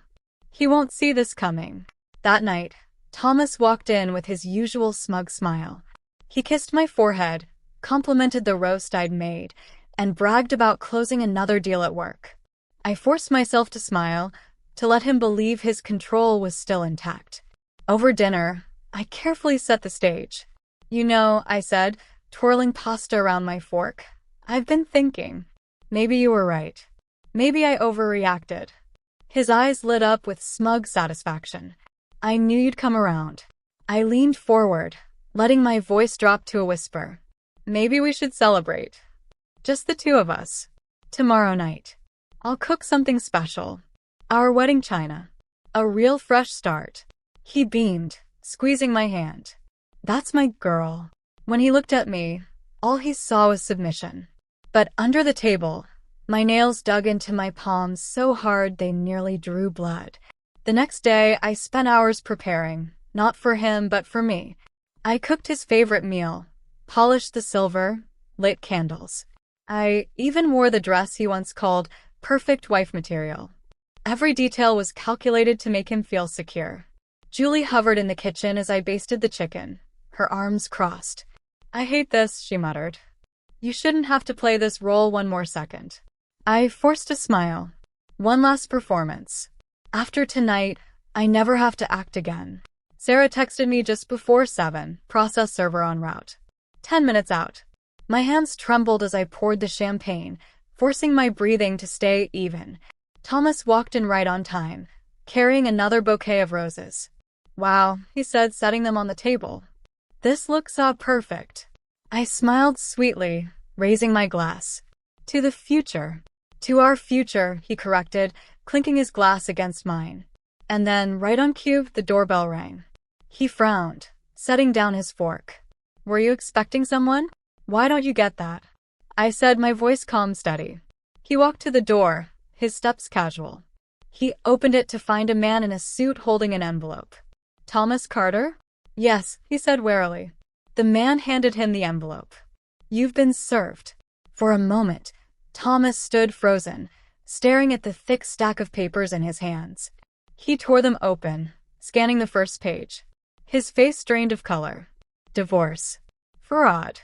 He won't see this coming. That night, Thomas walked in with his usual smug smile. He kissed my forehead, complimented the roast I'd made, and bragged about closing another deal at work. I forced myself to smile, to let him believe his control was still intact. Over dinner, I carefully set the stage. "You know," I said, twirling pasta around my fork, "I've been thinking. Maybe you were right. Maybe I overreacted." His eyes lit up with smug satisfaction. "I knew you'd come around." I leaned forward, letting my voice drop to a whisper. "Maybe we should celebrate. Just the two of us. Tomorrow night. I'll cook something special. Our wedding china. A real fresh start." He beamed, squeezing my hand. "That's my girl." When he looked at me, all he saw was submission. But under the table, my nails dug into my palms so hard they nearly drew blood. The next day, I spent hours preparing, not for him, but for me. I cooked his favorite meal, polished the silver, lit candles. I even wore the dress he once called perfect wife material. Every detail was calculated to make him feel secure. Julie hovered in the kitchen as I basted the chicken, her arms crossed. "I hate this," she muttered. "You shouldn't have to play this role one more second." I forced a smile. One last performance. After tonight, I never have to act again. Sarah texted me just before 7, process server en route. 10 minutes out. My hands trembled as I poured the champagne, forcing my breathing to stay even. Thomas walked in right on time, carrying another bouquet of roses. "Wow," he said, setting them on the table. "This looks perfect." I smiled sweetly, raising my glass. "To the future." "To our future," he corrected, clinking his glass against mine. And then, right on cue, the doorbell rang. He frowned, setting down his fork. "Were you expecting someone? Why don't you get that?" I said, my voice calm, steady. He walked to the door, his steps casual. He opened it to find a man in a suit holding an envelope. "Thomas Carter?" "Yes," he said warily. The man handed him the envelope. "You've been served." For a moment, Thomas stood frozen, staring at the thick stack of papers in his hands. He tore them open, scanning the first page. His face drained of color. Divorce. Fraud.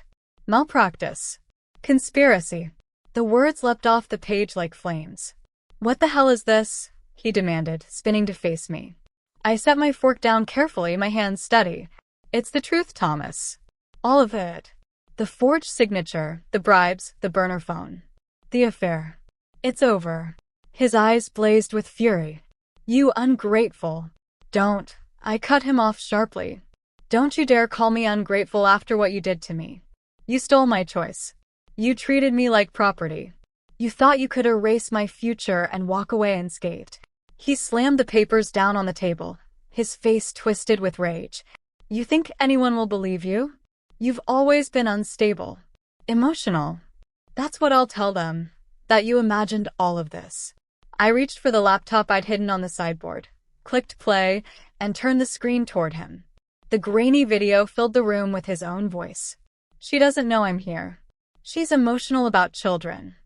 Malpractice. Conspiracy. The words leapt off the page like flames. "What the hell is this?" he demanded, spinning to face me. I set my fork down carefully, my hands steady. "It's the truth, Thomas. All of it. The forged signature, the bribes, the burner phone. The affair. It's over." His eyes blazed with fury. "You ungrateful." "Don't." I cut him off sharply. "Don't you dare call me ungrateful after what you did to me. You stole my choice. You treated me like property. You thought you could erase my future and walk away unscathed." He slammed the papers down on the table, his face twisted with rage. "You think anyone will believe you? You've always been unstable. Emotional. That's what I'll tell them, that you imagined all of this." I reached for the laptop I'd hidden on the sideboard, clicked play, and turned the screen toward him. The grainy video filled the room with his own voice. "She doesn't know I'm here. She's emotional about children.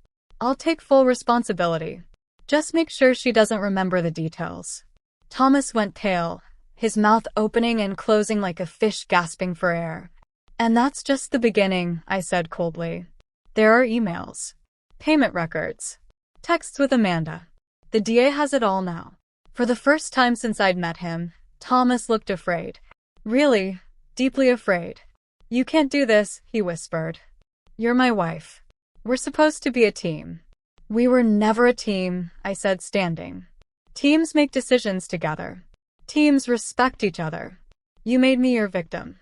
I'll take full responsibility. Just make sure she doesn't remember the details." Thomas went pale, his mouth opening and closing like a fish gasping for air. "And that's just the beginning," I said coldly. "There are emails. payment records, texts with Amanda. The DA has it all now. For the first time since I'd met him, Thomas looked afraid. Really, deeply afraid. "You can't do this," he whispered. "You're my wife. We're supposed to be a team." "We were never a team," I said, standing. "Teams make decisions together. Teams respect each other. You made me your victim.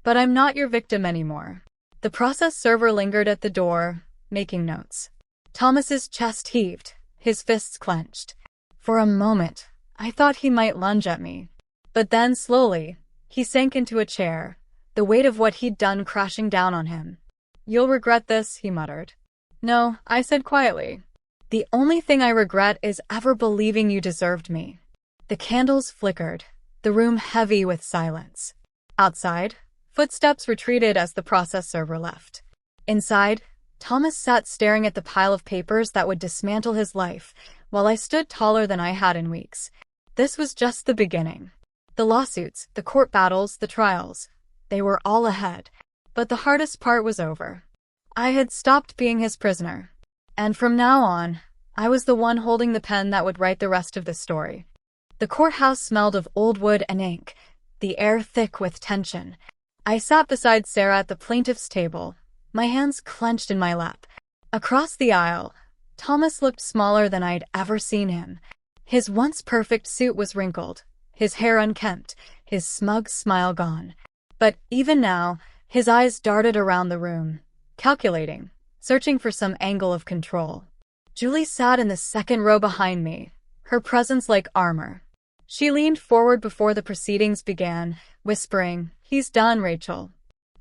But I'm not your victim anymore." The process server lingered at the door, making notes. Thomas's chest heaved, his fists clenched. For a moment, I thought he might lunge at me. But then, slowly, he sank into a chair, the weight of what he'd done crashing down on him. "You'll regret this," he muttered. "No," I said quietly. "The only thing I regret is ever believing you deserved me." The candles flickered, the room heavy with silence. Outside, footsteps retreated as the process server left. Inside, Thomas sat staring at the pile of papers that would dismantle his life, while I stood taller than I had in weeks. This was just the beginning. The lawsuits, the court battles, the trials. They were all ahead. But the hardest part was over. I had stopped being his prisoner. And from now on, I was the one holding the pen that would write the rest of the story. The courthouse smelled of old wood and ink, the air thick with tension. I sat beside Sarah at the plaintiff's table, my hands clenched in my lap. Across the aisle, Thomas looked smaller than I'd ever seen him. His once perfect suit was wrinkled, his hair unkempt, his smug smile gone. But even now, his eyes darted around the room, calculating, searching for some angle of control. Julie sat in the second row behind me, her presence like armor. She leaned forward before the proceedings began, whispering, "He's done, Rachel.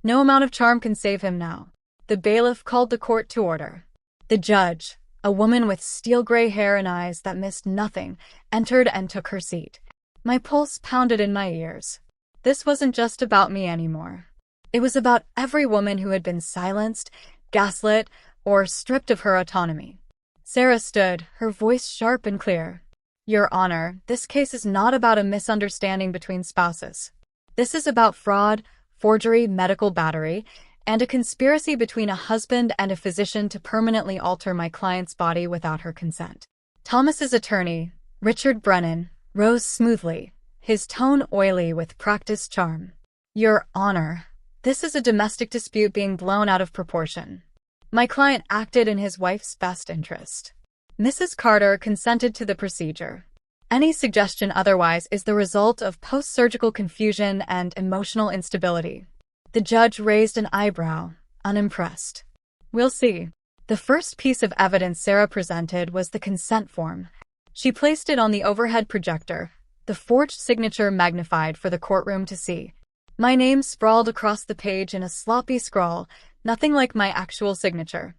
No amount of charm can save him now." The bailiff called the court to order. The judge, a woman with steel-gray hair and eyes that missed nothing, entered and took her seat. My pulse pounded in my ears. This wasn't just about me anymore. It was about every woman who had been silenced, gaslit, or stripped of her autonomy. Sarah stood, her voice sharp and clear. "Your Honor, this case is not about a misunderstanding between spouses. This is about fraud, forgery, medical battery, and a conspiracy between a husband and a physician to permanently alter my client's body without her consent." Thomas's attorney, Richard Brennan, rose smoothly, his tone oily with practiced charm. "Your Honor, this is a domestic dispute being blown out of proportion. My client acted in his wife's best interest. Mrs. Carter consented to the procedure. Any suggestion otherwise is the result of post-surgical confusion and emotional instability." The judge raised an eyebrow, unimpressed. "We'll see." The first piece of evidence Sarah presented was the consent form. She placed it on the overhead projector, the forged signature magnified for the courtroom to see. My name sprawled across the page in a sloppy scrawl, nothing like my actual signature.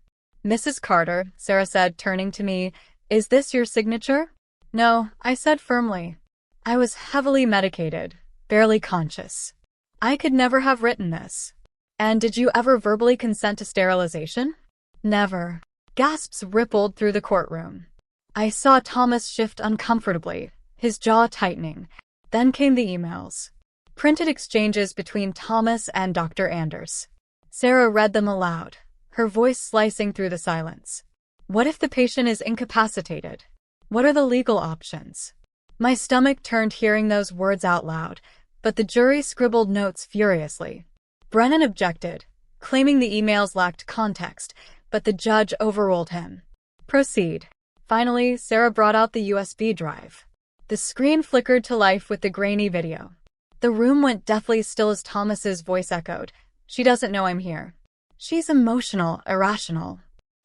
"Mrs. Carter," Sarah said, turning to me, "is this your signature?" "No," I said firmly. I was heavily medicated, barely conscious. I could never have written this. "And did you ever verbally consent to sterilization?" "Never." Gasps rippled through the courtroom. I saw Thomas shift uncomfortably, his jaw tightening. Then came the emails. Printed exchanges between Thomas and Dr. Anders. Sarah read them aloud, her voice slicing through the silence. "What if the patient is incapacitated? What are the legal options?" My stomach turned hearing those words out loud, but the jury scribbled notes furiously. Brennan objected, claiming the emails lacked context, but the judge overruled him. "Proceed." Finally, Sarah brought out the USB drive. The screen flickered to life with the grainy video. The room went deathly still as Thomas's voice echoed. "She doesn't know I'm here. She's emotional, irrational.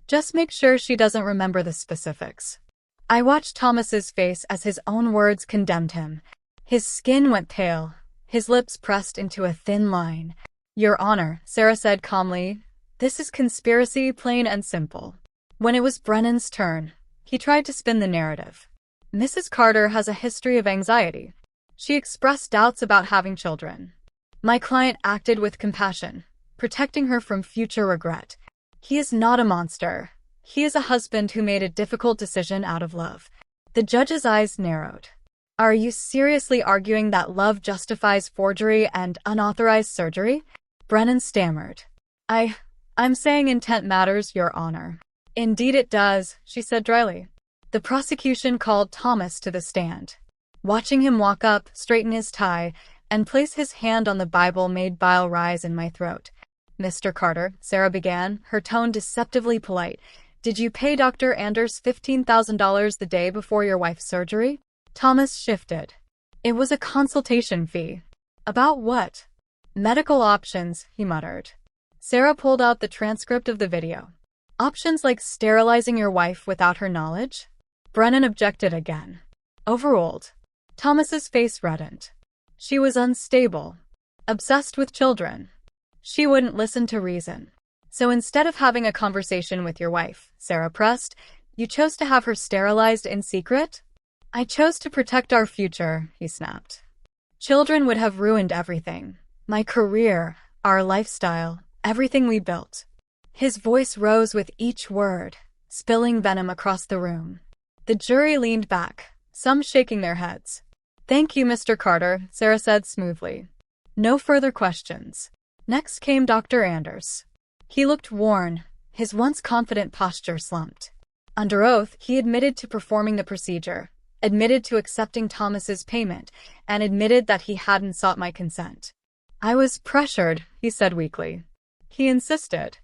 Just make sure she doesn't remember the specifics." I watched Thomas's face as his own words condemned him. His skin went pale, his lips pressed into a thin line. "Your Honor," Sarah said calmly, "this is conspiracy, plain and simple." When it was Brennan's turn, he tried to spin the narrative. "Mrs. Carter has a history of anxiety. She expressed doubts about having children. My client acted with compassion, protecting her from future regret. He is not a monster. He is a husband who made a difficult decision out of love." The judge's eyes narrowed. "Are you seriously arguing that love justifies forgery and unauthorized surgery?" Brennan stammered. I'm saying intent matters, Your Honor. Indeed it does, she said dryly. The prosecution called Thomas to the stand. Watching him walk up, straighten his tie, and place his hand on the Bible made bile rise in my throat. Mr. Carter, Sarah began, her tone deceptively polite. Did you pay Dr. Anders $15,000 the day before your wife's surgery? Thomas shifted. It was a consultation fee. About what? Medical options, he muttered. Sarah pulled out the transcript of the video. Options like sterilizing your wife without her knowledge? Brennan objected again. Overruled. Thomas's face reddened. She was unstable, obsessed with children. She wouldn't listen to reason. So instead of having a conversation with your wife, Sarah pressed, you chose to have her sterilized in secret? I chose to protect our future, he snapped. Children would have ruined everything. My career, our lifestyle, everything we built. His voice rose with each word, spilling venom across the room. The jury leaned back, some shaking their heads. Thank you, Mr. Carter, Sarah said smoothly. No further questions. Next came Dr. Anders. He looked worn, his once confident posture slumped. Under oath, he admitted to performing the procedure, admitted to accepting Thomas's payment, and admitted that he hadn't sought my consent. I was pressured, he said weakly. He insisted.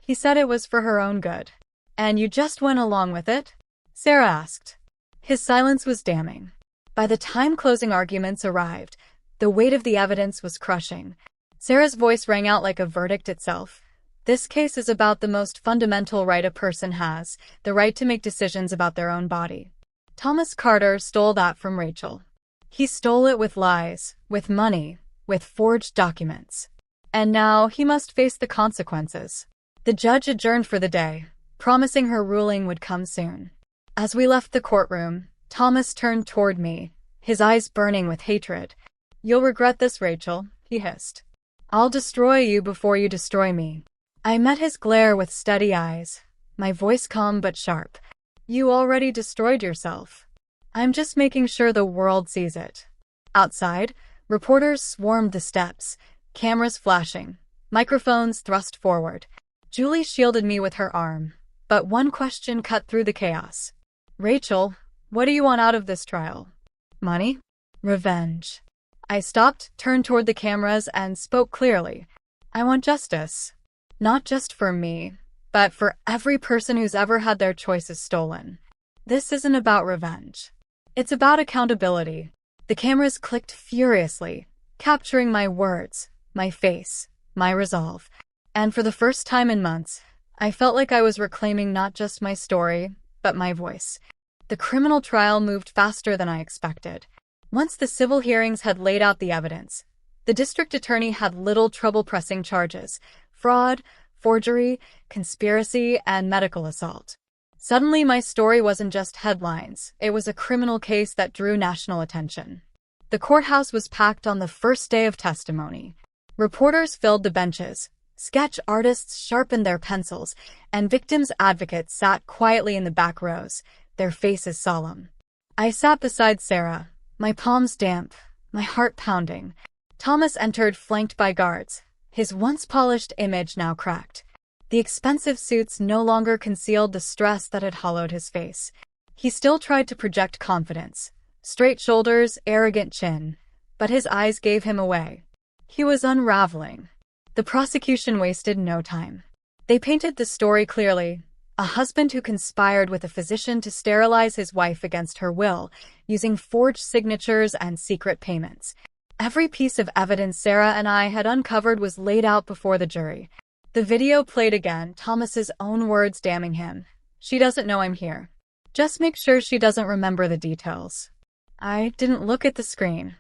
He said it was for her own good. And you just went along with it? Sarah asked. His silence was damning. By the time closing arguments arrived, the weight of the evidence was crushing. Sarah's voice rang out like a verdict itself. This case is about the most fundamental right a person has, the right to make decisions about their own body. Thomas Carter stole that from Rachel. He stole it with lies, with money, with forged documents. And now he must face the consequences. The judge adjourned for the day, promising her ruling would come soon. As we left the courtroom, Thomas turned toward me, his eyes burning with hatred. You'll regret this, Rachel, he hissed. I'll destroy you before you destroy me. I met his glare with steady eyes, my voice calm but sharp. You already destroyed yourself. I'm just making sure the world sees it. Outside, reporters swarmed the steps, cameras flashing, microphones thrust forward. Julie shielded me with her arm, but one question cut through the chaos. Rachel, what do you want out of this trial? Money? Revenge. I stopped, turned toward the cameras, and spoke clearly. I want justice. Not just for me, but for every person who's ever had their choices stolen. This isn't about revenge. It's about accountability. The cameras clicked furiously, capturing my words, my face, my resolve. And for the first time in months, I felt like I was reclaiming not just my story, but my voice. The criminal trial moved faster than I expected. Once the civil hearings had laid out the evidence, the district attorney had little trouble pressing charges: fraud, forgery, conspiracy, and medical assault. Suddenly, my story wasn't just headlines. It was a criminal case that drew national attention. The courthouse was packed on the first day of testimony. Reporters filled the benches, sketch artists sharpened their pencils, and victims' advocates sat quietly in the back rows, their faces solemn. I sat beside Sarah, my palms damp, my heart pounding. Thomas entered flanked by guards, his once polished image now cracked. The expensive suits no longer concealed the stress that had hollowed his face. He still tried to project confidence, straight shoulders, arrogant chin, but his eyes gave him away. He was unraveling. The prosecution wasted no time. They painted the story clearly: a husband who conspired with a physician to sterilize his wife against her will, using forged signatures and secret payments. Every piece of evidence Sarah and I had uncovered was laid out before the jury. The video played again, Thomas's own words damning him. She doesn't know I'm here. Just make sure she doesn't remember the details. I didn't look at the screen.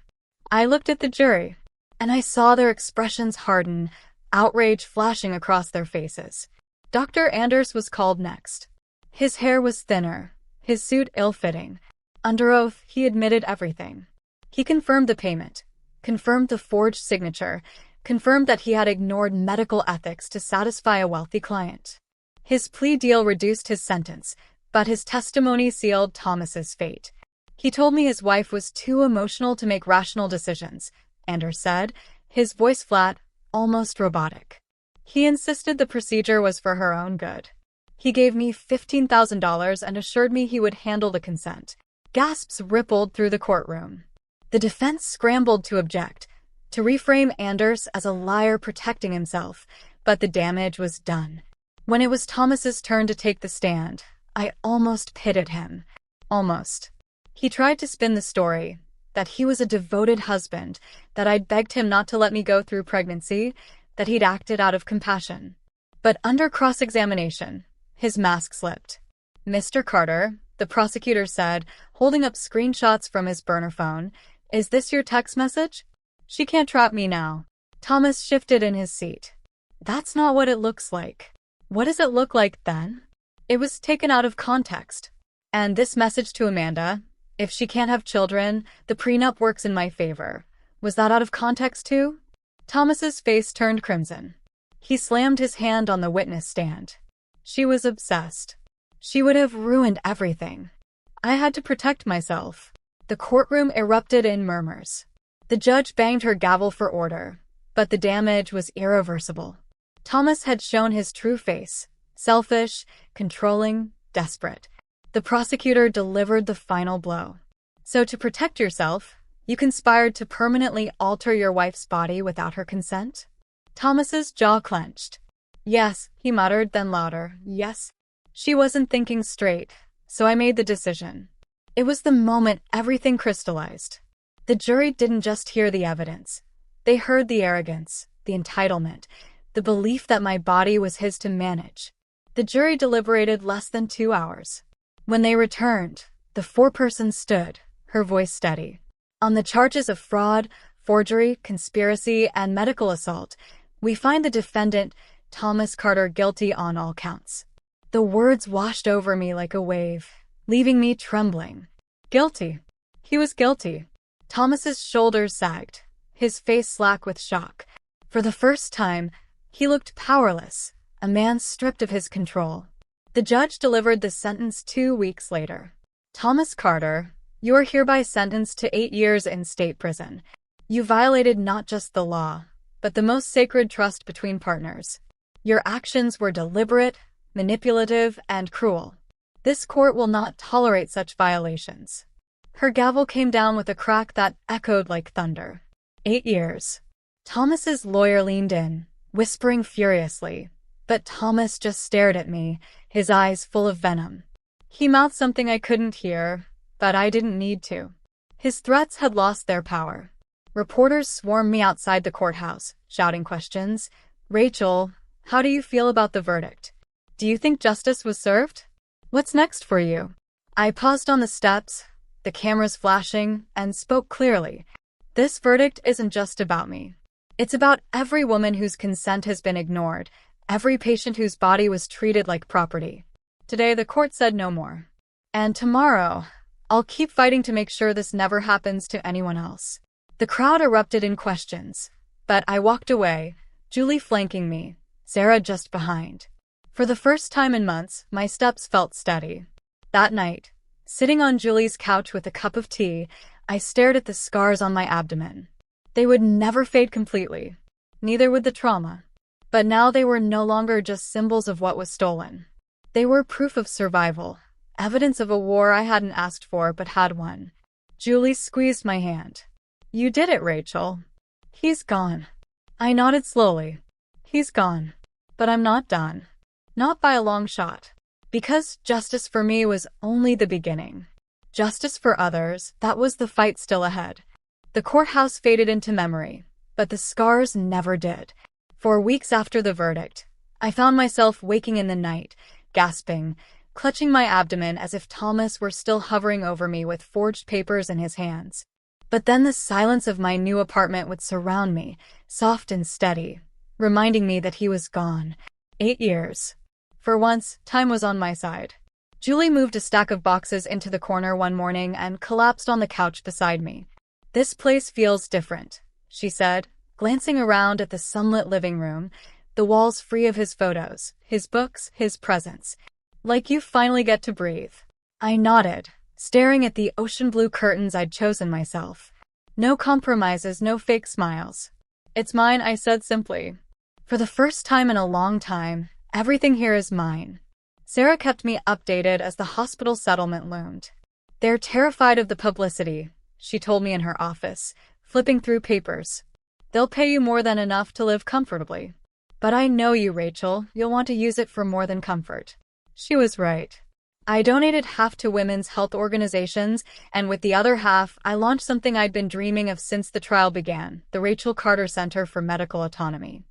I looked at the jury, and I saw their expressions harden, outrage flashing across their faces. Dr. Anders was called next. His hair was thinner, his suit ill-fitting. Under oath, he admitted everything. He confirmed the payment, confirmed the forged signature, confirmed that he had ignored medical ethics to satisfy a wealthy client. His plea deal reduced his sentence, but his testimony sealed Thomas's fate. He told me his wife was too emotional to make rational decisions, Anders said, his voice flat, almost robotic. He insisted the procedure was for her own good. He gave me $15,000 and assured me he would handle the consent. Gasps rippled through the courtroom. The defense scrambled to object, to reframe Anders as a liar protecting himself, but the damage was done. When it was Thomas's turn to take the stand, I almost pitied him. Almost. He tried to spin the story, that he was a devoted husband, that I'd begged him not to let me go through pregnancy, that he'd acted out of compassion. But under cross-examination, his mask slipped. "Mr. Carter," the prosecutor said, holding up screenshots from his burner phone, "is this your text message? She can't trap me now." Thomas shifted in his seat. "That's not what it looks like." "What does it look like then?" "It was taken out of context. And this message to Amanda, if she can't have children, the prenup works in my favor. Was that out of context too?" Thomas's face turned crimson. He slammed his hand on the witness stand. "She was obsessed. She would have ruined everything. I had to protect myself." The courtroom erupted in murmurs. The judge banged her gavel for order, but the damage was irreversible. Thomas had shown his true face: selfish, controlling, desperate. The prosecutor delivered the final blow. "So to protect yourself, you conspired to permanently alter your wife's body without her consent?" Thomas's jaw clenched. "Yes," he muttered, then louder, "yes. She wasn't thinking straight, so I made the decision." It was the moment everything crystallized. The jury didn't just hear the evidence. They heard the arrogance, the entitlement, the belief that my body was his to manage. The jury deliberated less than 2 hours. When they returned, the foreperson stood, her voice steady. "On the charges of fraud, forgery, conspiracy, and medical assault, we find the defendant, Thomas Carter, guilty on all counts." The words washed over me like a wave, leaving me trembling. Guilty. He was guilty. Thomas's shoulders sagged, his face slack with shock. For the first time, he looked powerless, a man stripped of his control. The judge delivered the sentence 2 weeks later. "Thomas Carter, you are hereby sentenced to 8 years in state prison. You violated not just the law, but the most sacred trust between partners. Your actions were deliberate, manipulative, and cruel. This court will not tolerate such violations." Her gavel came down with a crack that echoed like thunder. 8 years. Thomas's lawyer leaned in, whispering furiously, but Thomas just stared at me, his eyes full of venom. He mouthed something I couldn't hear, but I didn't need to. His threats had lost their power. Reporters swarmed me outside the courthouse, shouting questions. "Rachel, how do you feel about the verdict? Do you think justice was served? What's next for you?" I paused on the steps, the cameras flashing, and spoke clearly. "This verdict isn't just about me. It's about every woman whose consent has been ignored, every patient whose body was treated like property." Today, the court said no more. And tomorrow, I'll keep fighting to make sure this never happens to anyone else. The crowd erupted in questions, but I walked away, Julie flanking me, Sarah just behind. For the first time in months, my steps felt steady. That night, sitting on Julie's couch with a cup of tea, I stared at the scars on my abdomen. They would never fade completely. Neither would the trauma. But now they were no longer just symbols of what was stolen. They were proof of survival, evidence of a war I hadn't asked for but had won. Julie squeezed my hand. "You did it, Rachel." "He's gone." I nodded slowly. "He's gone. But I'm not done. Not by a long shot. Because justice for me was only the beginning. Justice for others, that was the fight still ahead." The courthouse faded into memory, but the scars never did. For weeks after the verdict, I found myself waking in the night, gasping, clutching my abdomen as if Thomas were still hovering over me with forged papers in his hands. But then the silence of my new apartment would surround me, soft and steady, reminding me that he was gone. 8 years. For once, time was on my side. Julie moved a stack of boxes into the corner one morning and collapsed on the couch beside me. "This place feels different," she said, glancing around at the sunlit living room, the walls free of his photos, his books, his presence. "Like you finally get to breathe." I nodded, staring at the ocean blue curtains I'd chosen myself. No compromises, no fake smiles. "It's mine," I said simply. "For the first time in a long time, everything here is mine." Sarah kept me updated as the hospital settlement loomed. "They're terrified of the publicity," she told me in her office, flipping through papers. "They'll pay you more than enough to live comfortably. But I know you, Rachel, you'll want to use it for more than comfort." She was right. I donated half to women's health organizations, and with the other half, I launched something I'd been dreaming of since the trial began, the Rachel Carter Center for Medical Autonomy.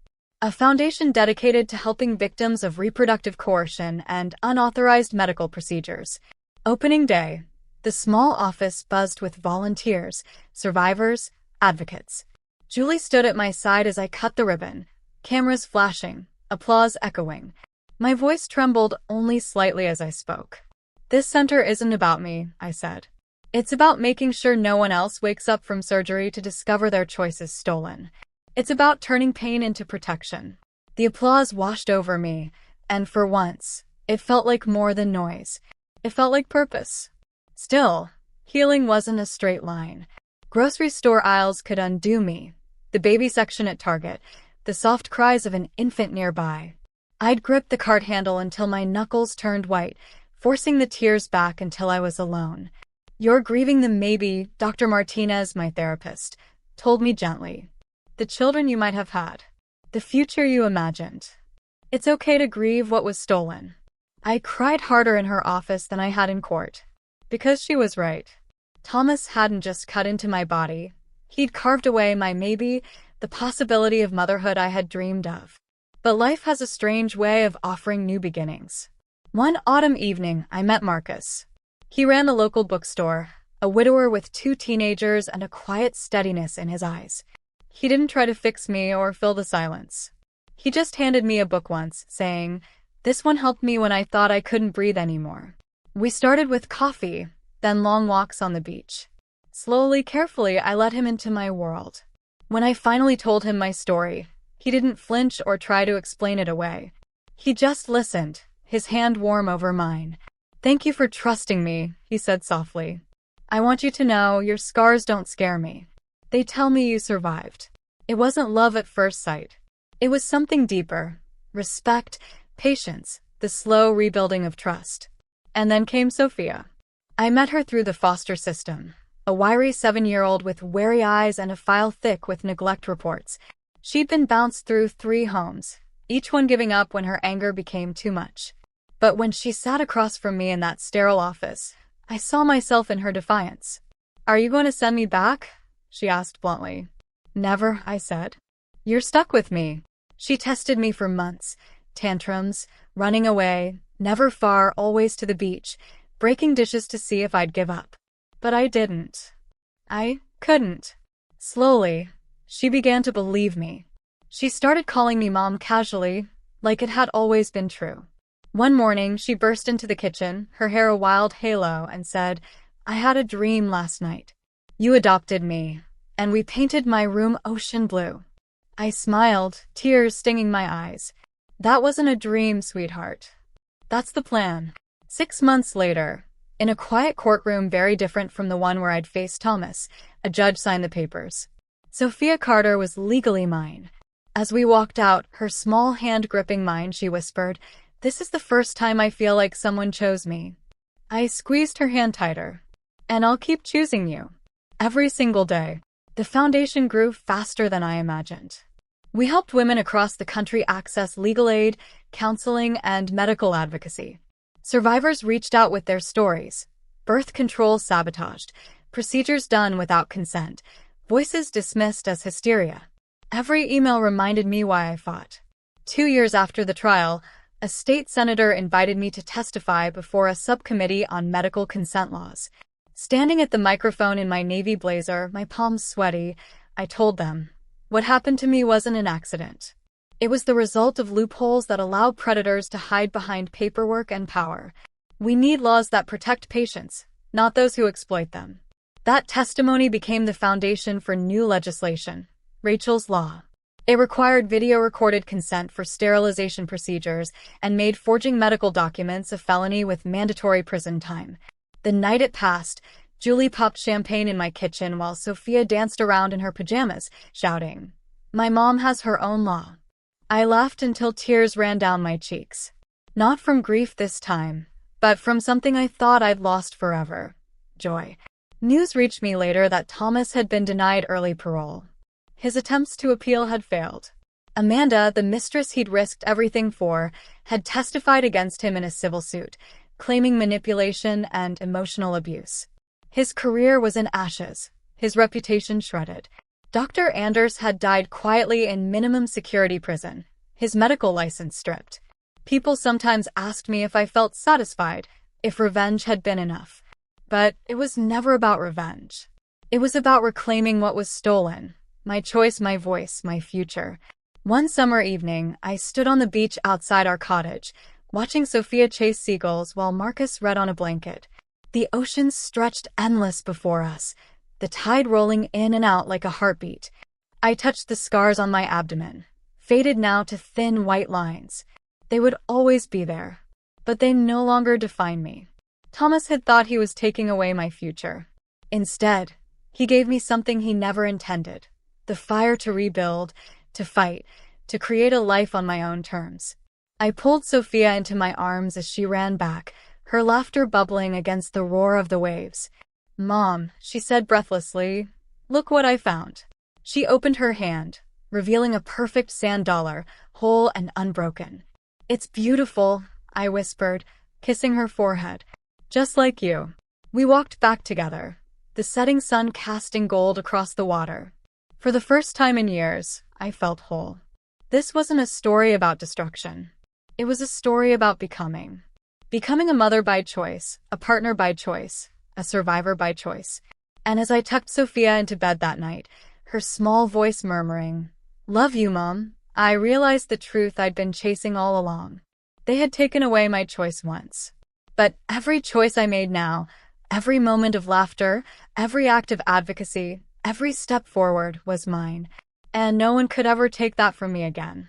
A foundation dedicated to helping victims of reproductive coercion and unauthorized medical procedures. Opening day, the small office buzzed with volunteers, survivors, advocates. Julie stood at my side as I cut the ribbon, cameras flashing, applause echoing. My voice trembled only slightly as I spoke. "This center isn't about me," I said. "It's about making sure no one else wakes up from surgery to discover their choices stolen. It's about turning pain into protection." The applause washed over me, and for once, it felt like more than noise. It felt like purpose. Still, healing wasn't a straight line. Grocery store aisles could undo me. The baby section at Target, the soft cries of an infant nearby. I'd gripped the cart handle until my knuckles turned white, forcing the tears back until I was alone. "You're grieving them maybe," Dr. Martinez, my therapist, told me gently. "The children you might have had. The future you imagined. It's okay to grieve what was stolen." I cried harder in her office than I had in court. Because she was right. Thomas hadn't just cut into my body. He'd carved away my maybe, the possibility of motherhood I had dreamed of. But life has a strange way of offering new beginnings. One autumn evening, I met Marcus. He ran the local bookstore, a widower with 2 teenagers and a quiet steadiness in his eyes. He didn't try to fix me or fill the silence. He just handed me a book once, saying, "This one helped me when I thought I couldn't breathe anymore." We started with coffee, then long walks on the beach. Slowly, carefully, I let him into my world. When I finally told him my story, he didn't flinch or try to explain it away. He just listened, his hand warm over mine. "Thank you for trusting me," he said softly. "I want you to know your scars don't scare me. They tell me you survived." It wasn't love at first sight. It was something deeper. Respect, patience, the slow rebuilding of trust. And then came Sophia. I met her through the foster system. A wiry 7-year-old with wary eyes and a file thick with neglect reports. She'd been bounced through 3 homes, each one giving up when her anger became too much. But when she sat across from me in that sterile office, I saw myself in her defiance. "Are you going to send me back?" she asked bluntly. "Never," I said. "You're stuck with me." She tested me for months. Tantrums, running away, never far, always to the beach, breaking dishes to see if I'd give up. But I didn't. I couldn't. Slowly, she began to believe me. She started calling me mom casually, like it had always been true. One morning, she burst into the kitchen, her hair a wild halo, and said, "I had a dream last night. You adopted me, and we painted my room ocean blue." I smiled, tears stinging my eyes. "That wasn't a dream, sweetheart. That's the plan." 6 months later, in a quiet courtroom very different from the one where I'd faced Thomas, a judge signed the papers. Sophia Carter was legally mine. As we walked out, her small hand gripping mine, she whispered, "This is the first time I feel like someone chose me." I squeezed her hand tighter. "And I'll keep choosing you. Every single day." The foundation grew faster than I imagined. We helped women across the country access legal aid, counseling, and medical advocacy. Survivors reached out with their stories. Birth control sabotaged, procedures done without consent, voices dismissed as hysteria. Every email reminded me why I fought. 2 years after the trial, a state senator invited me to testify before a subcommittee on medical consent laws. Standing at the microphone in my navy blazer, my palms sweaty, I told them, what happened to me wasn't an accident. It was the result of loopholes that allow predators to hide behind paperwork and power. We need laws that protect patients, not those who exploit them. That testimony became the foundation for new legislation, Rachel's Law. It required video-recorded consent for sterilization procedures and made forging medical documents a felony with mandatory prison time. The night it passed, Julie popped champagne in my kitchen while Sophia danced around in her pajamas, shouting, "My mom has her own law." I laughed until tears ran down my cheeks. Not from grief this time, but from something I thought I'd lost forever: joy. News reached me later that Thomas had been denied early parole. His attempts to appeal had failed. Amanda, the mistress he'd risked everything for, had testified against him in a civil suit, claiming manipulation and emotional abuse. His career was in ashes, his reputation shredded. Dr. Anders had died quietly in minimum security prison, his medical license stripped. People sometimes asked me if I felt satisfied, if revenge had been enough. But it was never about revenge. It was about reclaiming what was stolen: my choice, my voice, my future. One summer evening, I stood on the beach outside our cottage, watching Sophia chase seagulls while Marcus read on a blanket. The ocean stretched endless before us, the tide rolling in and out like a heartbeat. I touched the scars on my abdomen, faded now to thin white lines. They would always be there, but they no longer define me. Thomas had thought he was taking away my future. Instead, he gave me something he never intended: the fire to rebuild, to fight, to create a life on my own terms. I pulled Sophia into my arms as she ran back, her laughter bubbling against the roar of the waves. "Mom," she said breathlessly, "look what I found." She opened her hand, revealing a perfect sand dollar, whole and unbroken. "It's beautiful," I whispered, kissing her forehead. "Just like you." We walked back together, the setting sun casting gold across the water. For the first time in years, I felt whole. This wasn't a story about destruction. It was a story about becoming. Becoming a mother by choice, a partner by choice, a survivor by choice. And as I tucked Sophia into bed that night, her small voice murmuring, "Love you, Mom," I realized the truth I'd been chasing all along. They had taken away my choice once. But every choice I made now, every moment of laughter, every act of advocacy, every step forward was mine. And no one could ever take that from me again.